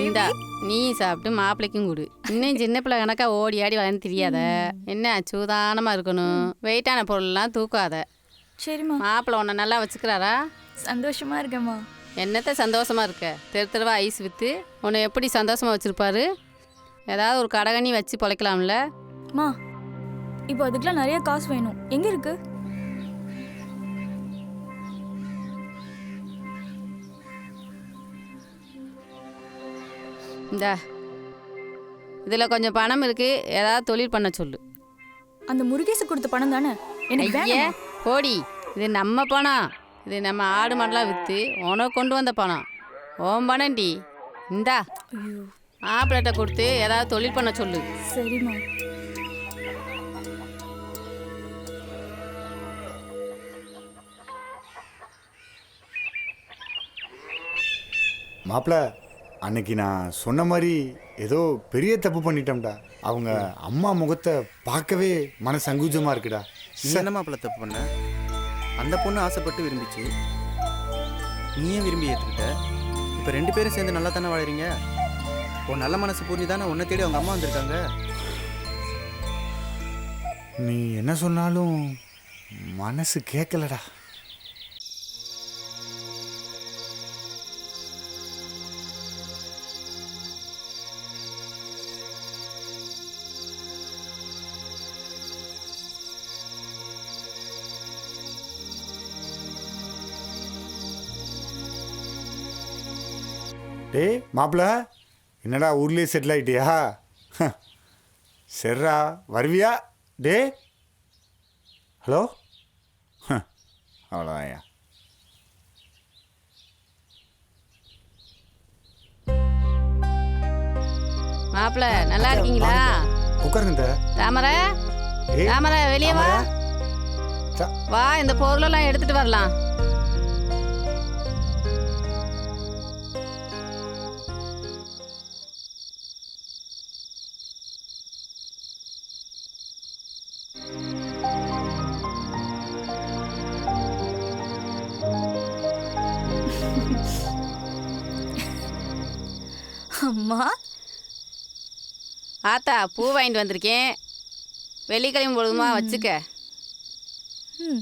Speaker 10: இந்தா நீ சாப்பிட்டு மாப்பிள்ளைக்கும் கொடு. இன்னும் சின்ன பிள்ளை கணக்கா ஓடி ஆடி வளர்ந்து தெரியாத. என்ன சூதானமாக இருக்கணும், வெயிட்டான பொருள்லாம் தூக்காத.
Speaker 18: சரிம்மா.
Speaker 10: மாப்பிள்ளை உன்னை நல்லா வச்சுக்கிறாரா?
Speaker 18: சந்தோஷமா இருக்கேம்மா.
Speaker 10: என்னத்த சந்தோஷமா இருக்க? தெரு தெருவா ஐஸ் விற்று உன்னை எப்படி சந்தோஷமா வச்சுருப்பாரு? ஏதாவது ஒரு கடகண்ணி வச்சு பொழைக்கலாம்ல?
Speaker 18: அம்மா இப்போ அதுக்கெலாம் நிறைய காசு வேணும். எங்கே இருக்கு?
Speaker 10: இந்த இதில் கொஞ்சம் பணம் இருக்கு, ஏதாவது தொழில் பண்ண சொல்லு.
Speaker 18: அந்த முருகேசு கொடுத்த பணம் தானே எனக்கு
Speaker 10: ஐயே
Speaker 18: வேணும்.
Speaker 10: போடி, இது நம்ம பணம். இது நம்ம ஆடு மாடெல்லாம் விற்று உனக்கு கொண்டு வந்த பணம். ஓம் பணம்டி. இந்தா மாப்பிள்ளைட்ட கொடுத்து ஏதாவது தொழில் பண்ண சொல்லு.
Speaker 18: சரிம்மா.
Speaker 3: மாப்பிள்ள, அன்னைக்கு நான் சொன்ன மாதிரி ஏதோ பெரிய தப்பு பண்ணிட்டோம்டா. அவங்க அம்மா முகத்தை பார்க்கவே மன சங்கூஜமாக இருக்குடா.
Speaker 2: நீ என்ன மாப்பிள்ள தப்பு பண்ண? அந்த பொண்ணு ஆசைப்பட்டு விரும்பிச்சு, நீயே விரும்பி ஏற்றுக்கிட்ட. இப்போ 2 பேரும் சேர்ந்து நல்லா தானே வாழறீங்க. உன் நல்ல மனசு பூர்ணி தானே உன்னை தேடி அவங்க அம்மா வந்திருக்காங்க.
Speaker 3: நீ என்ன சொன்னாலும் மனசு கேட்கலடா. டேய் மாப்பிள்ள, என்னடா ஊர்லேயே செட்டில் ஆகிட்டியா? சரிடா, வருவியா? டே ஹலோ, அவ்வளோதான்யா.
Speaker 10: மாப்பிள்ள நல்லா இருக்கீங்களா?
Speaker 3: உட்காருங்க.
Speaker 10: தாமரை, தாமரை வெளியே வா. வா, இந்த பொருளெல்லாம் எடுத்துட்டு வரலாம்.
Speaker 18: அம்மா
Speaker 10: ஆத்தா பூ வாங்கிட்டு வந்திருக்கேன், வெள்ளிக்கிழமை பொழுதுமா வச்சுக்க.
Speaker 18: ம்.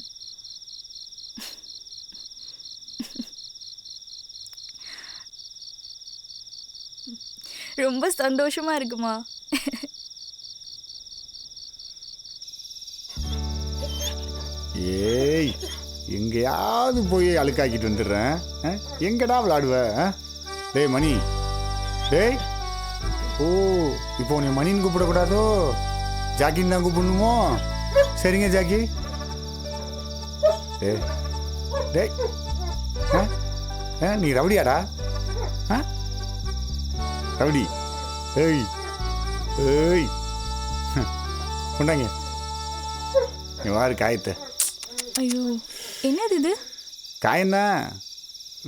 Speaker 18: ரொம்ப சந்தோஷமா இருக்குமா?
Speaker 3: ஏய், எங்கேயாவது போய் அழுக்காக்கிட்டு வந்துடுறேன். எங்கடா விளாடுவ? டேய் மணி, டேய். ஓ, இப்போ உன்னை மணின்னு கூப்பிடக்கூடாதோ, ஜாக்கின்னு தான் கூப்பிடணுமோ? சரிங்க ஜாக்கி. டேய் டேய், நீ ரவுடியாடா? ரவுடி? ஏய் ஏய், கொண்டாங்க நீ வாரு காயத்தை.
Speaker 18: ஐயோ, என்னது இது?
Speaker 3: காயன்னா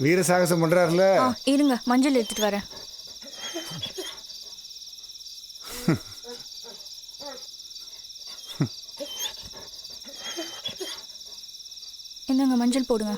Speaker 3: வீர சாகசம் பண்றாருல.
Speaker 18: இருங்க, மஞ்சள் எடுத்துட்டு வரேன். என்னங்க, மஞ்சள் போடுங்க.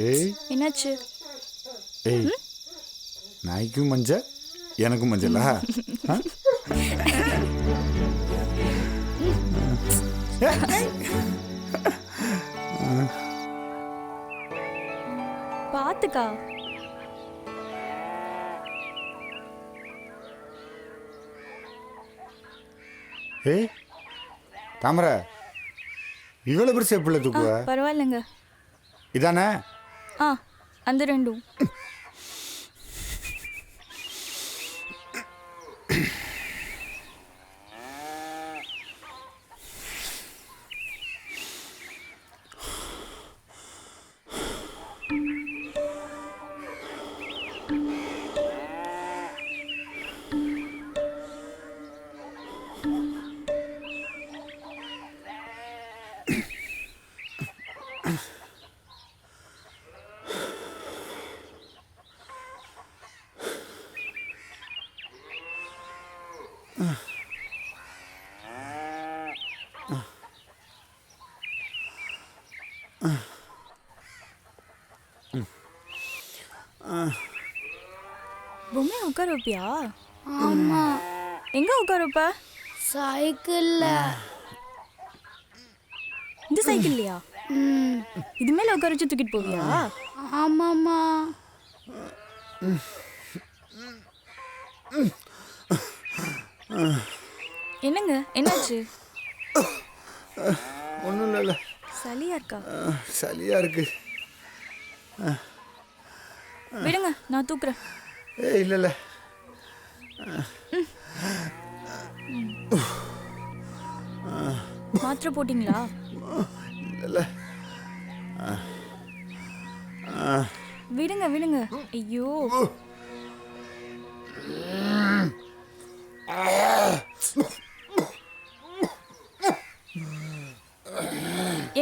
Speaker 3: ஏய்,
Speaker 18: என்னாச்சு?
Speaker 3: ஏய், நாய்க்கும் மஞ்சள் எனக்கும் மஞ்சளா?
Speaker 18: பாத்துக்கா.
Speaker 3: ஏய் தாமரை, இவ்வளவு பெருசு எப்படி தூக்குவ?
Speaker 18: பரவாயில்லைங்க.
Speaker 3: இதானே?
Speaker 18: அந்த ரெண்டும். பொம்மை உட்கார வைப்பியா?
Speaker 12: ஆமா.
Speaker 18: எங்க உட்கார வைப்ப?
Speaker 12: சைக்கிள்ல.
Speaker 18: இந்த சைக்கிள்லையா? இது மேல உட்கார வச்சு தூக்கிட்டு போவியா?
Speaker 12: ஆமாம்மா.
Speaker 18: என்னங்க, என்னாச்சு?
Speaker 3: ஒன்றும் இல்லை.
Speaker 18: சளியா இருக்கா?
Speaker 3: சளியா இருக்கு.
Speaker 18: விடுங்க, நான் தூக்குறேன்.
Speaker 3: ஏய் இல்லை இல்லை.
Speaker 18: மாத்திரை போட்டிங்களா?
Speaker 3: இல்லை.
Speaker 18: விடுங்க விடுங்க. ஐயோ,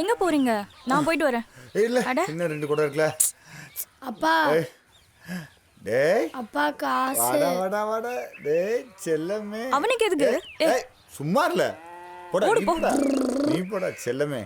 Speaker 18: எங்க போறீங்க? நான் போயிட்டு வரேன்.
Speaker 3: இல்ல, இன்னும் 2 கூட இருக்குல.
Speaker 12: அப்பா.
Speaker 3: டேய்
Speaker 12: அப்பா காசு.
Speaker 3: வாடா வாடா வாடா. டேய் செல்லமே.
Speaker 18: அவனுக்கு எதுக்கு?
Speaker 3: ஏய் சும்மா இல்ல. போடா நீ போடா. நீ போடா செல்லமே.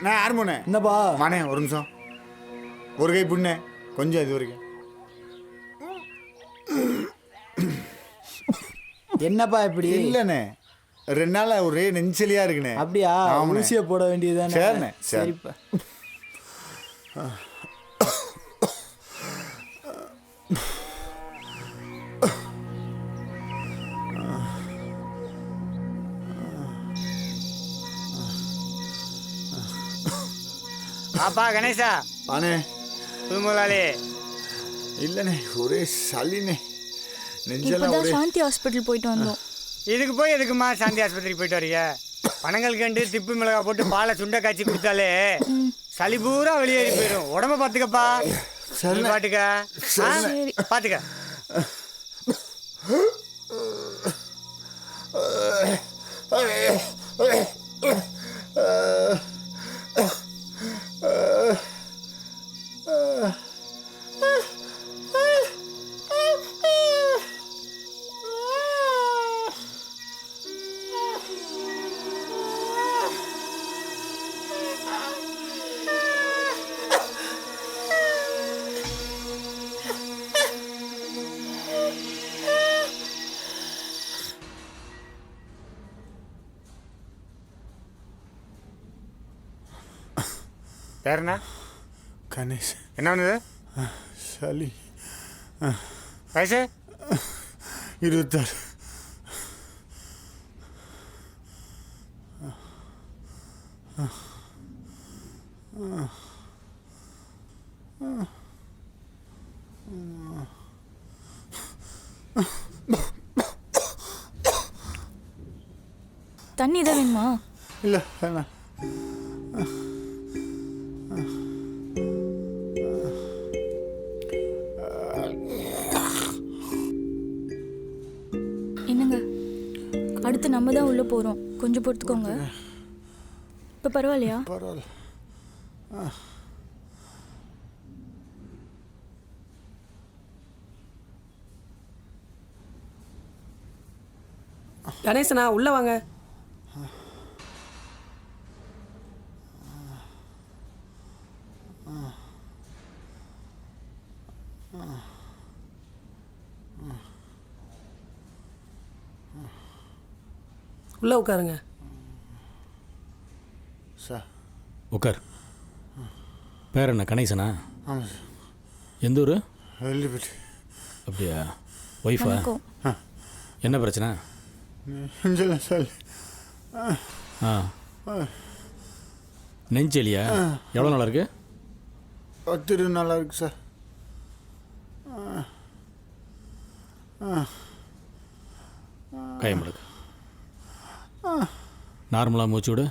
Speaker 3: நான் யார் போனேன்?
Speaker 17: என்னப்பா
Speaker 3: மானே ஒரு நிமிஷம். ஒரு கை புண்ணே கொஞ்சம் இது வரைக்கும்.
Speaker 17: என்னப்பா இப்படி?
Speaker 3: இல்லைண்ணே, 2 நாளா ஒரே நெஞ்சலியா இருக்குண்ணே.
Speaker 17: அப்படியா? ஊசியை போட வேண்டியதுதானே?
Speaker 3: சரிண்ணே.
Speaker 17: சரிப்பா.
Speaker 19: அப்பா கணேசா.
Speaker 3: ஆனே
Speaker 19: முதலாளி.
Speaker 3: இல்லைண்ணே, ஒரே சளிண்ணே.
Speaker 18: இப்பதான் சாந்தி ஹாஸ்பிட்டல் போயிட்டு வந்தோம்.
Speaker 19: இதுக்கு போய் எதுக்குமா சாந்தி ஆஸ்பத்திரிக்கு போயிட்டு வரீங்க? பனங்கள் கண்டு திப்பு மிளகாய் போட்டு பாலை சுண்டை காய்ச்சி கொடுத்தாலே சளி பூரா வெளியேறி போயிடும். உடம்ப பார்த்துக்கப்பா. சரி பாட்டுக்க. பார்த்துக்க.
Speaker 11: பேர் என்ன?
Speaker 3: கணேஷ்.
Speaker 11: என்ன பண்ணுது?
Speaker 3: சளி.
Speaker 11: வயசு?
Speaker 3: 26.
Speaker 18: தண்ணி தான் வேணுமா?
Speaker 3: இல்லை வேணாம்.
Speaker 18: என்னங்க, அடுத்து நம்ம தான் உள்ள போறோம். கொஞ்சம் பொறுத்துக்கோங்க. இப்போ பரவாயில்லையா?
Speaker 3: பரவாயில்ல.
Speaker 20: கணேசனா உள்ள வாங்க. உள்ள உட்காருங்க.
Speaker 3: சார்
Speaker 21: உட்கார். பேர் என்ன? கணேசனா?
Speaker 3: ஆமாம் சார்.
Speaker 21: எந்த ஊர்?
Speaker 3: வெள்ளிப்பட்டி.
Speaker 21: அப்படியா? ஒய்ஃபா? என்ன பிரச்சனை?
Speaker 3: நெஞ்செல்லாம் சார்.
Speaker 21: நெஞ்சலியா? எவ்வளோ நாளாக இருக்கு?
Speaker 3: 10 நாளாக இருக்கு சார்.
Speaker 21: கையம்படுக்கு. நார்மலாக மூச்சு விடு.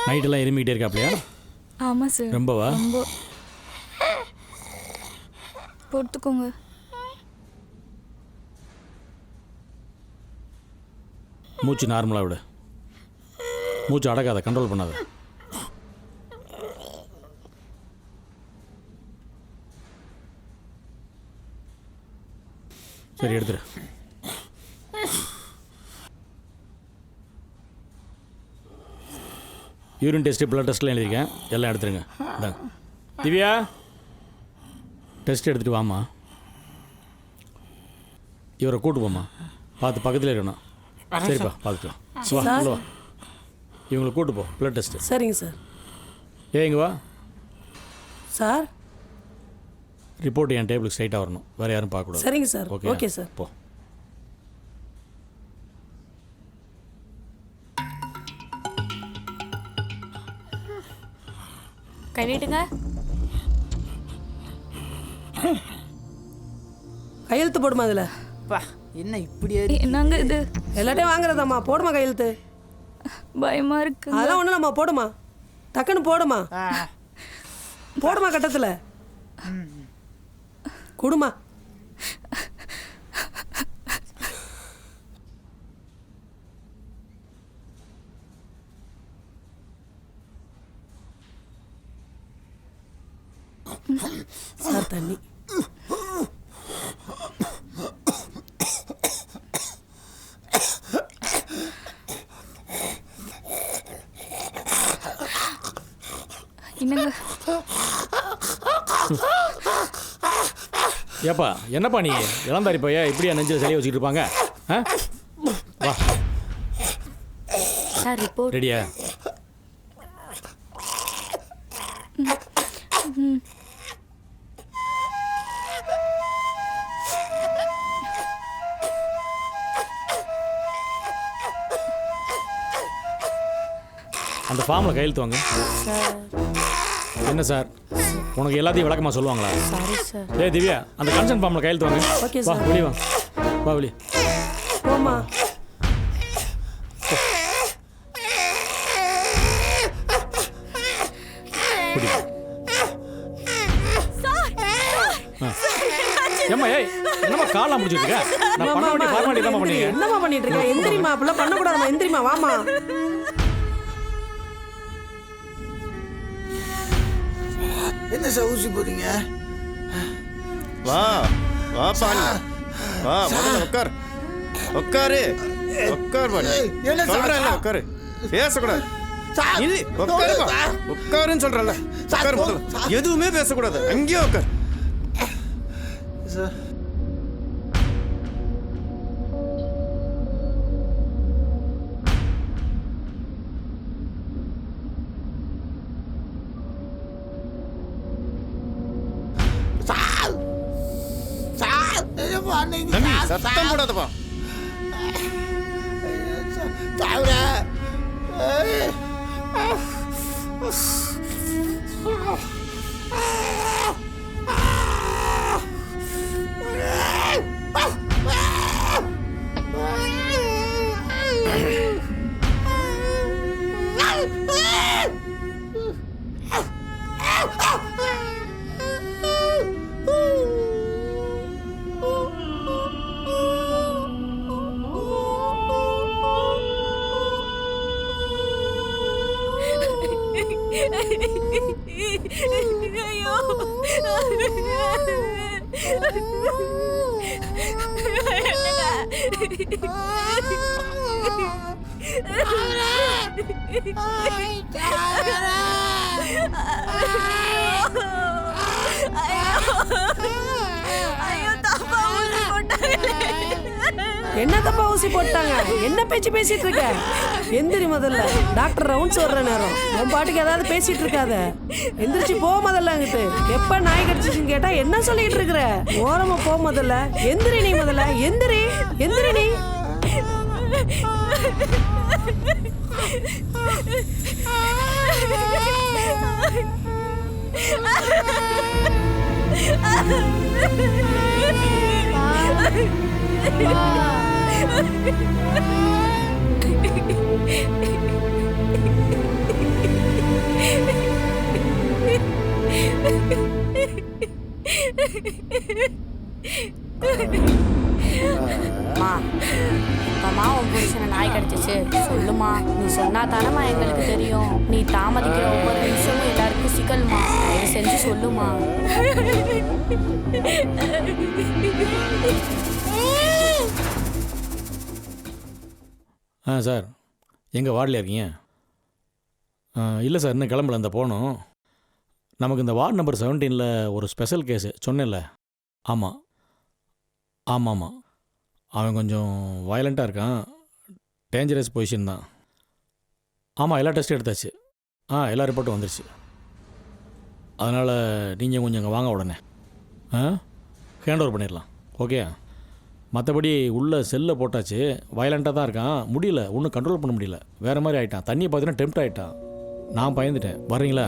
Speaker 21: நைட்டெல்லாம் இருமிக்கிட்டே இருக்காப்லையா?
Speaker 18: ஆமாம் சார்.
Speaker 21: ரொம்பவா?
Speaker 18: ரொம்ப. பொறுத்துக்கோங்க.
Speaker 21: மூச்சு நார்மலாக விடு. மூச்சு அடக்காத, கண்ட்ரோல் பண்ணாத. சரி, எடுத்துரு. யூரின் டெஸ்ட்டு, பிளட் டெஸ்ட்லாம் எழுதியிருக்கேன். எல்லாம் எடுத்துருங்க. இந்தாங்க. திவ்யா, டெஸ்ட் எடுத்துகிட்டு வாம்மா. இவரை கூட்டு போம்மா. பார்த்து பக்கத்தில் இருக்கணும். சரிப்பா, பார்த்துக்கலாம். வா, வா. இவங்களை கூட்டு போ. Blood test.
Speaker 20: சரிங்க சார்.
Speaker 21: இங்கே வா
Speaker 20: சார்.
Speaker 21: ரிப்போர்ட் என் டேபிளுக்கு ஸ்ட்ரைட்டாக வரணும். வேறு யாரும் பார்க்கக்கூடாது.
Speaker 20: சரிங்க சார்.
Speaker 21: ஓகே.
Speaker 20: Okay sir.
Speaker 21: போ.
Speaker 15: கை நீட்டுங்க.
Speaker 20: கையெழுத்து போடுமா அதில்?
Speaker 1: என்ன இப்படி
Speaker 18: என்னங்க இது?
Speaker 20: எல்லாத்தையும் வாங்குறதாம்மா. போடுமா கையெழுத்து.
Speaker 18: பயமா இருக்கு.
Speaker 20: அதெல்லாம் ஒன்றும் இல்லைம்மா. போடுமா, டக்குன்னு போடுமா. போடுமா, கட்டத்தில் கொடுமா. சார் தண்ணி.
Speaker 18: என்னங்க?
Speaker 21: ஏப்பா, என்னப்பா நீ இளந்தாரி பையா இப்படியா நெஞ்சில் சளியை வச்சுக்கிட்டு இருப்பாங்க? வா.
Speaker 15: சார் ரிப்போர்ட்
Speaker 21: ரெடியா? அந்த ஃபார்மில் கையெழுத்து வாங்க. என்ன சார் உனக்கு எல்லாத்தையும் விளக்கமா சொல்லுவாங்களா?
Speaker 15: Sorry sir.
Speaker 21: ஏய் திவ்யா, அந்த கன்சர்ன் ஃபார்ம்ல கையெழுத்து வாங்க.
Speaker 20: ஓகே
Speaker 21: வா
Speaker 20: சார்.
Speaker 21: வெளியே வா. வா வெளியே.
Speaker 20: போமா.
Speaker 21: குடி. ஏம்மா ஏய் என்னம்மா காலா முடிச்சிட்டு இருக்க? நான் பண்ண வேண்டிய ஃபார்மாலிட்டி தான் பண்ணீங்க.
Speaker 20: என்னமா பண்ணிட்டு இருக்க? எந்திரிமா, அப்பலாம் பண்ண கூடாதுமா. எந்திரிமா, வாமா.
Speaker 2: என்ன சார் ஊசி போறீங்க? வா வா பாணி வா, முதல்ல உட்கார். உட்காரு உட்கார் பாணி. சொல்றேன்ல உட்காரு, பேசக்கூடாது. இது உட்காருப்பா, உட்காருன்னு சொல்றேன்ல. உட்காரு முதல்ல. எதுவுமே பேசக்கூடாது, அங்கேயே உட்கார். சார் தம்பி சத்தம் போடாதப்பா.
Speaker 20: என்ன தப்பா ஊசி போட்டாங்க? என்ன பேச்சு பேசிட்டு இருக்க? எந்திரி முதல்ல. டாக்டர் ரவுண்ட்ஸ் வர்ற நேரம். உன் பாட்டுக்கு ஏதாவது பேசிட்டு இருக்காத. எந்திரிச்சு போ முதல்ல. அங்கிட்டு எப்ப நாய் கடிச்சிச்சுன்னு கேட்டா என்ன சொல்லிட்டு இருக்கிற? ஓரமா போ முதல்ல. எந்திரி நீ முதல்ல. எந்திரி எந்திரி நீ.
Speaker 15: அம்மா உன் புருஷனை நாய் கடிச்சிச்சு சொல்லுமா. நீ சொன்னா தானம்மா எங்களுக்கு தெரியும். நீ தாமதிக்கிற ஒவ்வொரு நிமிஷமும் எல்லாருக்கும் சிக்கல்மா. தயவு செஞ்சு சொல்லுமா.
Speaker 21: சார் எங்கே வார்டில் இருக்கீங்க? இல்லை சார், இன்னும் கிளம்பல. இந்த போகணும். நமக்கு இந்த வார்டு நம்பர் 17 ஒரு ஸ்பெஷல் கேஸு சொன்னேன்ல. ஆமாம் ஆமாம் ஆமாம், அவன் கொஞ்சம் வயலண்ட்டாக இருக்கான். டேஞ்சரஸ் பொசிஷன் தான். ஆமாம், எல்லா டெஸ்ட்டும் எடுத்தாச்சு. எல்லா ரிப்போர்ட்டும் வந்துருச்சு. அதனால் நீங்கள் கொஞ்சம் அங்கே வாங்க உடனே. ஹேண்ட் ஓவர் பண்ணிடலாம். ஓகே. மற்றபடி உள்ள செல்லை போட்டாச்சு. வயலண்ட்டாக தான் இருக்கான். முடியல, ஒன்றும் கண்ட்ரோல் பண்ண முடியல. வேறு மாதிரி ஆகிட்டான். தண்ணியை பார்த்தீங்கன்னா டெம்ப்ட் ஆகிட்டான். நான் பயந்துட்டேன். வர்றீங்களா?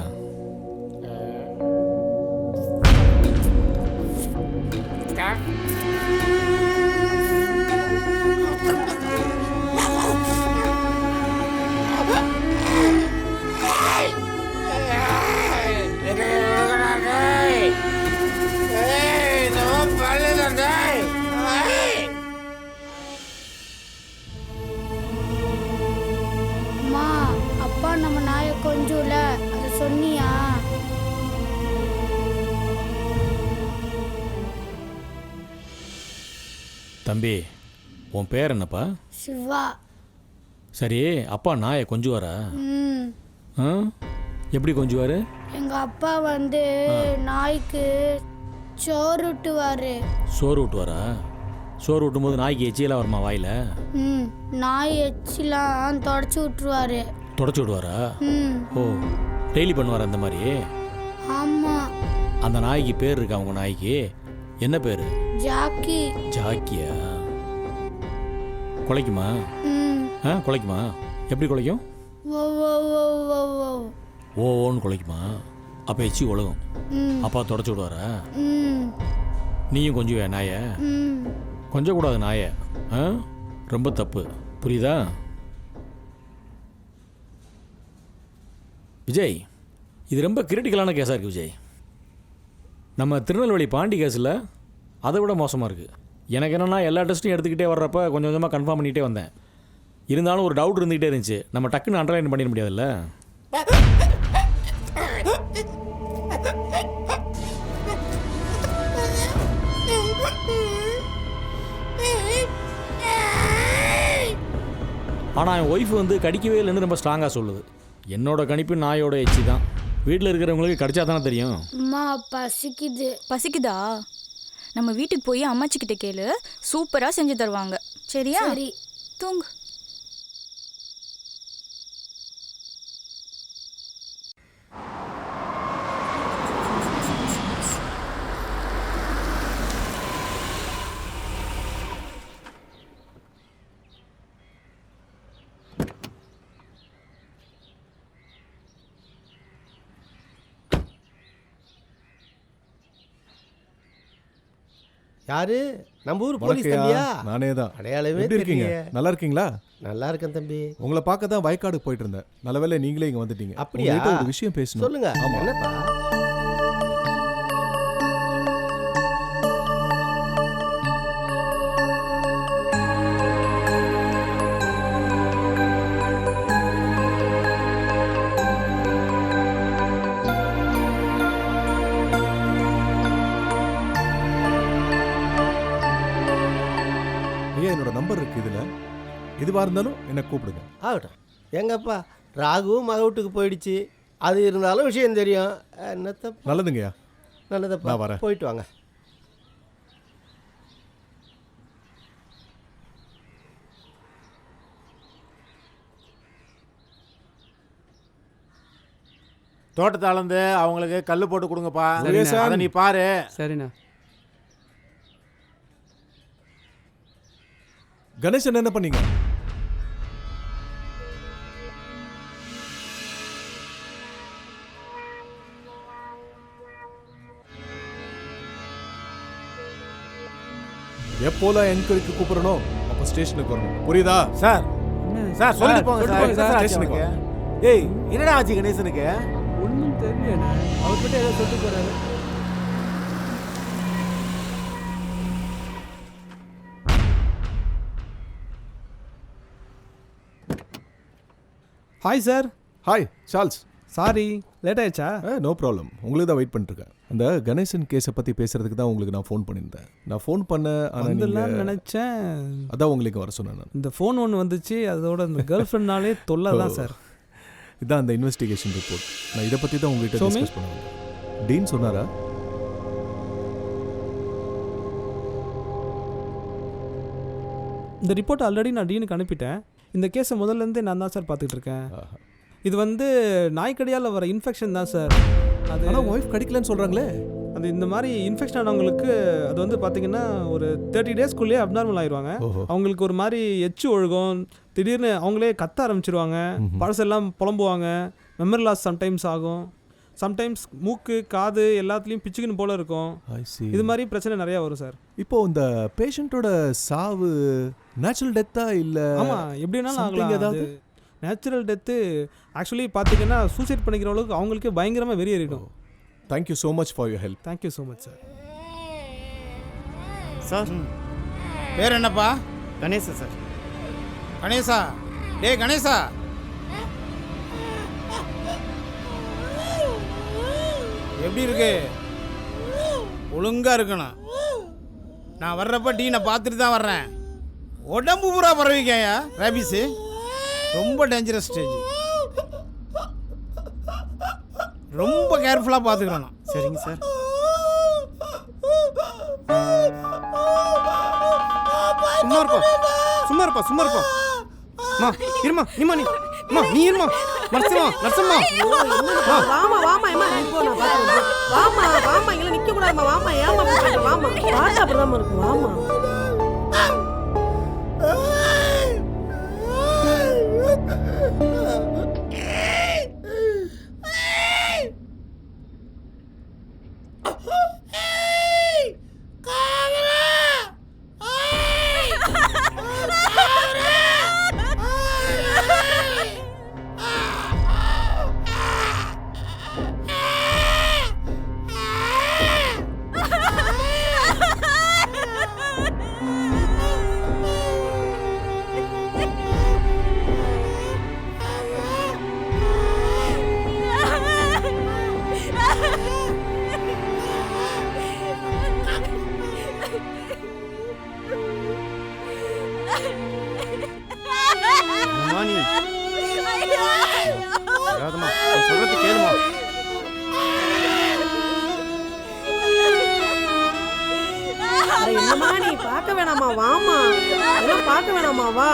Speaker 12: அப்பா நம்ம நாயை கொஞ்சம்ல அதை சொன்னியா?
Speaker 21: தம்பி, உன் பேர் என்னப்பா?
Speaker 12: சிவா.
Speaker 21: சரி, அப்பா நாயை கொஞ்சுவாரா? எப்படி கொஞ்சுவார்?
Speaker 12: எங்க அப்பா வந்து நாய்க்கு சோறு ஊட்டுவாரு.
Speaker 21: சோறு ஊட்டுவாரா? சோறு ஊட்டும் போது நாய்க்கு எச்சியெல்லாம் வருமா வாயில்?
Speaker 12: நாய் எச்சிலாம் தொடச்சி விட்டுருவாரு.
Speaker 21: தொடச்சி விடுவாரா? ஓ, டெய்லி பண்ணுவார் அந்த மாதிரி?
Speaker 12: ஆமா.
Speaker 21: அந்த நாய்க்கு பேர் இருக்கா? உங்க நாய்க்கு என்ன பேர்?
Speaker 12: ஜாக்கி.
Speaker 21: ஜாக்கியா? குலைக்குமா? குலைக்குமா? எப்படி குலைக்கும்?
Speaker 12: ஓ ஓ ஓ ஓ ஓ.
Speaker 21: ஓன்னு குலைக்குமா? அப்போ எச்சி ஒழுகும்.
Speaker 12: ம்.
Speaker 21: அப்பா தொடச்சி விடுவாரா?
Speaker 12: ம்.
Speaker 21: நீயும் கொஞ்சம் நாய
Speaker 12: ம்.
Speaker 21: கொஞ்சம் கூடாது நாய. ஆ, ரொம்ப தப்பு, புரியுதா? விஜய், இது ரொம்ப கிரிட்டிக்கலான கேஸாக இருக்குது விஜய். நம்ம திருநெல்வேலி பாண்டி கேஸில் அதை விட மோசமாக இருக்குது. எனக்கு என்னென்னா எல்லா டெஸ்ட்டும் எடுத்துக்கிட்டே வர்றப்ப கொஞ்சம் கொஞ்சமாக கன்ஃபார்ம் பண்ணிகிட்டே வந்தேன். இருந்தாலும் ஒரு டவுட் இருந்துகிட்டே இருந்துச்சு. நம்ம டக்குன்னு அண்டர்லைன் பண்ணிட முடியாதுல்ல. ஆனால் என் ஒய்ஃப் வந்து கடிக்கவே இல்லைன்னு ரொம்ப ஸ்ட்ராங்காக சொல்லுது. என்னோட கணிப்பு நாயோட எச்சி தான். வீட்டில் இருக்கிறவங்களுக்கு கடிச்சா தானே தெரியும்.
Speaker 12: அம்மா பசிக்குது.
Speaker 18: பசிக்குதா? நம்ம வீட்டுக்கு போய் அம்மாச்சிக்கிட்ட கேளு, சூப்பராக செஞ்சு தருவாங்க. சரியா?
Speaker 12: சரி.
Speaker 18: தூங்கு.
Speaker 6: யாரு? நம்ம ஊர் போலீஸ் தம்பியா?
Speaker 8: நானே தான்.
Speaker 6: அடையாளமே
Speaker 8: எப்படி இருக்கீங்க?
Speaker 6: தெரியலையே.
Speaker 8: நல்லா இருக்கீங்களா?
Speaker 6: நல்லா இருக்கேன் தம்பி.
Speaker 8: உங்களை பார்க்க தான் வயக்காடு போயிட்டு இருந்தேன். நல்ல வேளை நீங்களே இங்க வந்துட்டீங்க.
Speaker 6: அப்படியா?
Speaker 8: உங்ககிட்ட ஒரு விஷயம் பேசணும்.
Speaker 6: சொல்லுங்க.
Speaker 8: ஆமா.
Speaker 6: என்னப்பா?
Speaker 8: ஐயா, என்னோட நம்பர் இருக்கு இதுல. எதுவா இருந்தாலும் என்ன கூப்பிடுங்க.
Speaker 6: ஆகட்டும். எங்கப்பா ராகு மக வீட்டுக்கு போயிடுச்சு. அது இருந்தாலும் விஷயம் தெரியும். என்னத்த?
Speaker 8: நல்லதுங்கய்யா.
Speaker 6: நல்லதப்பா.
Speaker 8: நான் வரேன்.
Speaker 6: போயிட்டு வாங்க.
Speaker 11: தோட்டத்தை அளந்து அவங்களுக்கு கல் போட்டு கொடுங்கப்பா.
Speaker 8: சரிண்ணே.
Speaker 11: அதை நீ பாரு.
Speaker 16: சரிண்ணா.
Speaker 8: கணேசன் என்ன பண்ணீங்க? எப்போலாம் என்கொயரிக்கு கூப்பிடணும் அப்போ ஸ்டேஷனுக்கு வரணும். புரியுதா?
Speaker 11: சார் சார் சொல்லி போங்க சார்.
Speaker 8: ஸ்டேஷனுக்கு வா.
Speaker 11: ஏய், என்னடா ஆச்சு கணேசனுக்கு?
Speaker 16: ஒன்றும் தெரியல. அவர்கிட்ட ஏதோ சொல்லிட்டு போறாரு. Hi sir.
Speaker 8: Hi Charles.
Speaker 16: Sorry late ஆயிடுச்சா?
Speaker 8: No problem. உங்களுக்கு தான் வெயிட் பண்ணிட்டுருக்கேன். அந்த கணேசன் கேஸை பற்றி பேசுறதுக்கு தான் உங்களுக்கு நான் ஃபோன் பண்ணியிருந்தேன். நான் ஃபோன் பண்ண
Speaker 16: வந்துடலாம்னு நினச்சேன்.
Speaker 8: அதான் உங்களுக்கு வர சொன்னேன் நான்.
Speaker 16: இந்த ஃபோன் ஒன்று வந்துச்சு, அதோட இந்த கேர்ள் ஃப்ரெண்ட்னாலே தொல்லை தான் சார்.
Speaker 8: இதான் அந்த இன்வெஸ்டிகேஷன் ரிப்போர்ட். நான் இதை பற்றி தான் உங்கள்கிட்ட டிஸ்கஸ் பண்ணுவேன். டீன் சொன்னாரா?
Speaker 16: இந்த ரிப்போர்ட் ஆல்ரெடி நான் டீனுக்கு அனுப்பிட்டேன். இந்த கேஸை முதல்லேருந்தே நான் தான் சார் பார்த்துட்டு இருக்கேன். இது வந்து நாய்க்கடியால் வர இன்ஃபெக்ஷன் தான் சார். அது
Speaker 8: ஆனால் ஒய்ஃப் கடிக்கலன்னு சொல்கிறாங்களே.
Speaker 16: அது இந்த மாதிரி இன்ஃபெக்ஷன் ஆனவங்களுக்கு அது வந்து பார்த்தீங்கன்னா ஒரு 30 டேஸ்க்குள்ளேயே அப்நார்மல் ஆயிடுவாங்க. அவங்களுக்கு ஒரு மாதிரி எச்சு ஒழுகும், திடீர்னு அவங்களே கத்த ஆரம்பிச்சிருவாங்க, பழசெல்லாம் புலம்புவாங்க, மெமரி லாஸ் சம்டைம்ஸ் ஆகும், சம்டைம்ஸ் மூக்கு காது எல்லாத்துலேயும் பிச்சுக்குன்னு போல இருக்கும். இது மாதிரி பிரச்சனை நிறையா வரும் சார்.
Speaker 8: இப்போ இந்த பேஷண்ட்டோட சாவு நேச்சுரல் டெத்தா இல்லை?
Speaker 16: ஆமாம், எப்படின்னாலும் ஆகலாம். ஏதாவது நேச்சுரல் டெத்து ஆக்சுவலி பார்த்தீங்கன்னா சூசைட் பண்ணிக்கிற அளவுக்கு அவங்களுக்கே பயங்கரமாக வெறியேறிடும்.
Speaker 8: Thank you so much for your help.
Speaker 16: Thank you so much sir.
Speaker 14: Sir பேர் என்னப்பா?
Speaker 19: கணேசா சார்.
Speaker 14: கணேசா. டேய் கணேசா, எப்படி இருக்கு? ஒழுங்கா இருக்கணும். நான் வர்றப்ப டீனை பார்த்துட்டு தான் வர்றேன். உடம்பு பூரா பரவிக்கையா ரேபிஸு. ரொம்ப டேஞ்சரஸ் ஸ்டேஜ். ரொம்ப கேர்ஃபுல்லாக பார்த்துக்கணும்.
Speaker 19: சரிங்க சார். சும்மா இருப்பா சும்மா இருப்பா சும்மா இருப்பா. மா இருமா நீமா நீ இருமா. நர்சம்மா
Speaker 20: வாமா வாமா ஏமா இப்போ நான் பாத்துறேன். வாமா இங்க நிக்க கூடாதுமா. வாமா ஏமா பண்ற? வாமா பாத்தா அப்படிதான் இருக்கும். வாமா பார்க்க வேணாமா? வாமா, அதெல்லாம் பார்க்க வேணாமா? வா.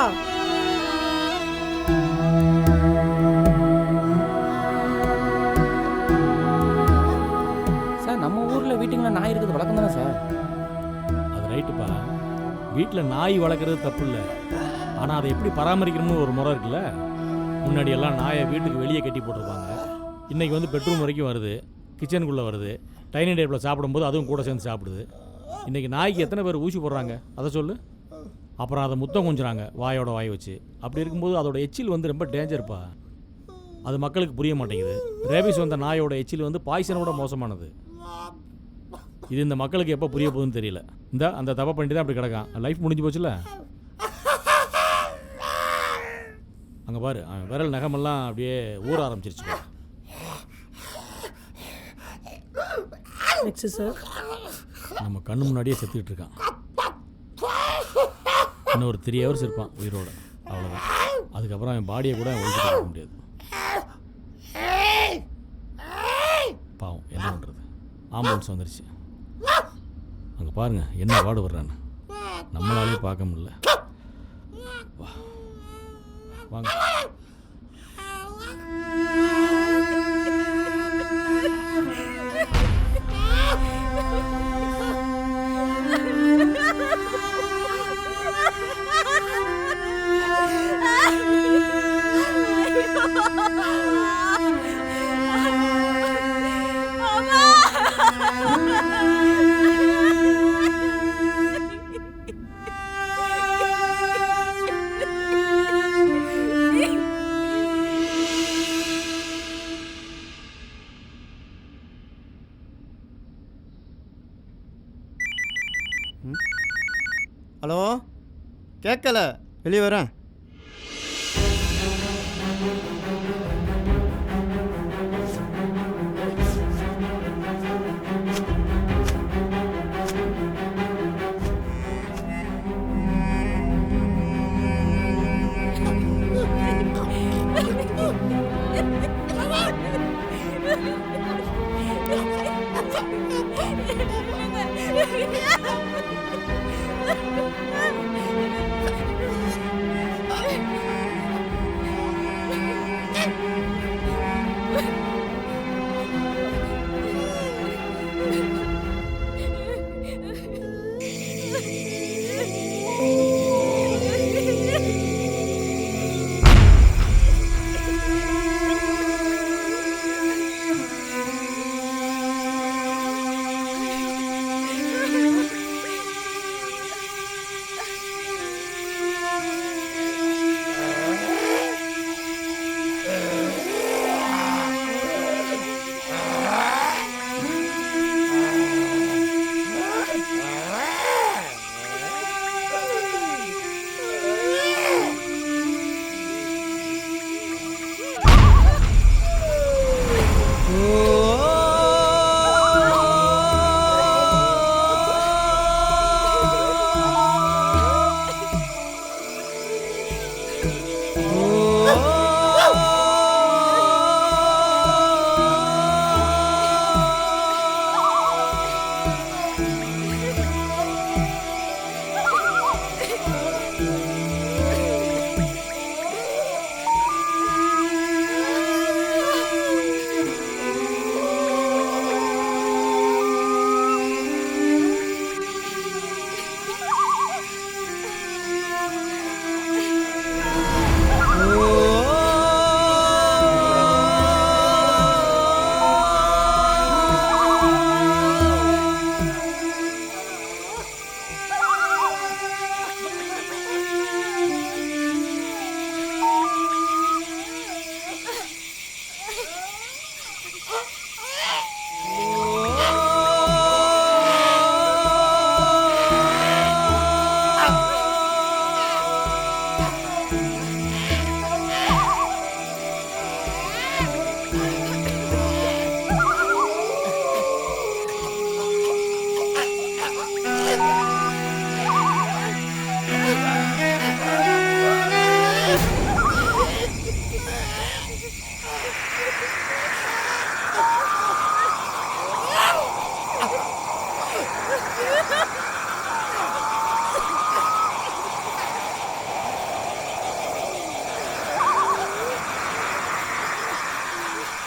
Speaker 13: சார் நம்ம ஊர்ல வீட்டுங்கள நாய் இருக்குது வழக்கம் தானே சார்?
Speaker 21: அது ரைட்டுப்பா, வீட்டில் நாய் வளர்க்குறது தப்பு இல்லை, ஆனால் அதை எப்படி பராமரிக்கணும்னு ஒரு முறை இருக்குல்ல. முன்னாடியெல்லாம் நாயை வீட்டுக்கு வெளியே கட்டி போட்டிருப்பாங்க. இன்றைக்கி வந்து பெட்ரூம் வரைக்கும் வருது, கிச்சனுக்குள்ளே வருது, டைனிங் டேபிளில் சாப்பிடும்போது அதுவும் கூட சேர்ந்து சாப்பிடுது. இன்றைக்கி நாய்க்கு எத்தனை பேர் ஊசி போடுறாங்க அதை சொல்லு. அப்புறம் அதை முத்தம் கொஞ்சுறாங்க வாயோட வாய் வச்சு. அப்படி இருக்கும்போது அதோட எச்சில் வந்து ரொம்ப டேஞ்சர்ப்பா. அது மக்களுக்கு புரிய மாட்டேங்குது. ரேபிஸ் வந்த நாயோட எச்சில் வந்து பாய்சனோட மோசமானது. இது இந்த மக்களுக்கு எப்போ புரிய போகுதுன்னு தெரியல. இந்த அந்த தப்பை பண்ணிட்டு தான் அப்படி கிடக்கான். லைஃப் முடிஞ்சு போச்சுல. அங்கே பாரு, விரல் நகமெல்லாம் அப்படியே ஊற ஆரம்பிச்சிருச்சு.
Speaker 20: சார்,
Speaker 21: நம்ம கண்ணு முன்னாடியே செத்துக்கிட்டு இருக்கான். இன்னும் ஒரு 3 hours இருப்பான் உயிரோட, அவ்வளோதான். அதுக்கப்புறம் அவன் பாடியை கூட ஒழிச்சு பார்க்க முடியாது. பாவம், என்ன பண்ணுறது. ஆம்புலன்ஸ் வந்துருச்சு. அங்கே பாருங்க என்ன பாடுபடுறான்னு. நம்மளாலே பார்க்க முடியல. வாங்க.
Speaker 2: ஹலோ, கேட்கல, வெளியே வரேன்.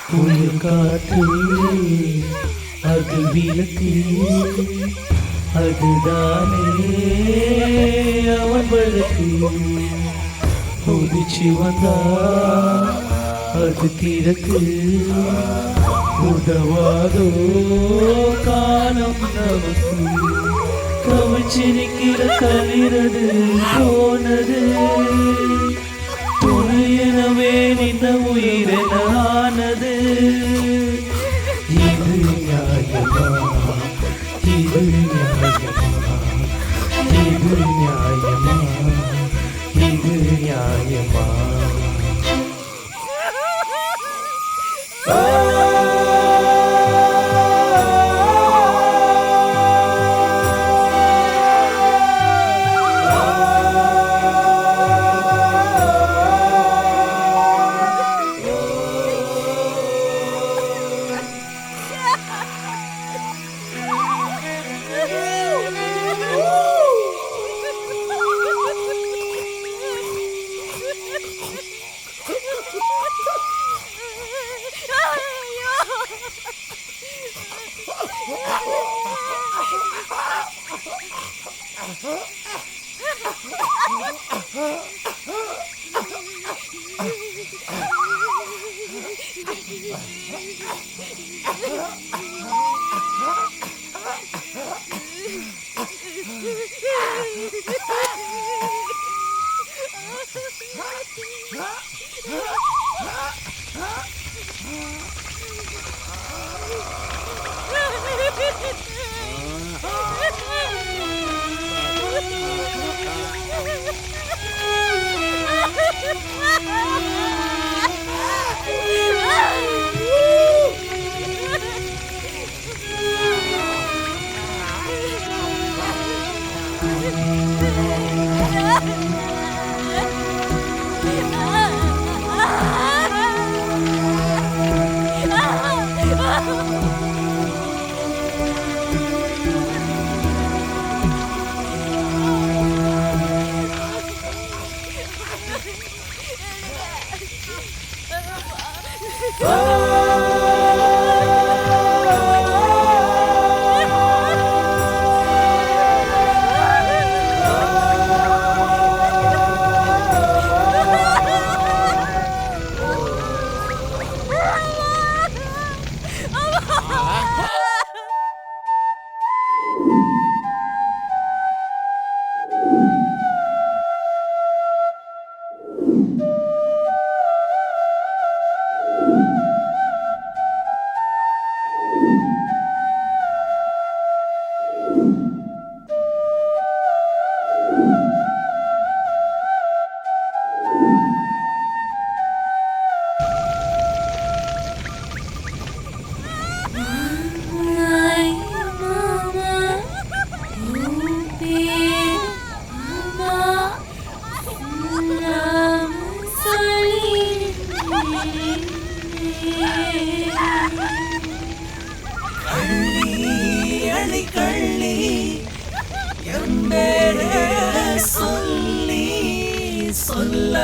Speaker 4: புயல் காற்று அது விளக்கு அதுதானே அவன் வழக்கு உதிச்சு வந்தா அது கிழக்கு உதவாதோ காலம் நமக்கு கவிச்சிருக்கிற கலிரது போனது துணையனவே நின்ற உயிரெனானது இது நியாயமா இது நியாயமா இது நியாயமா இது நியாயமா சொல்லி சொல்ல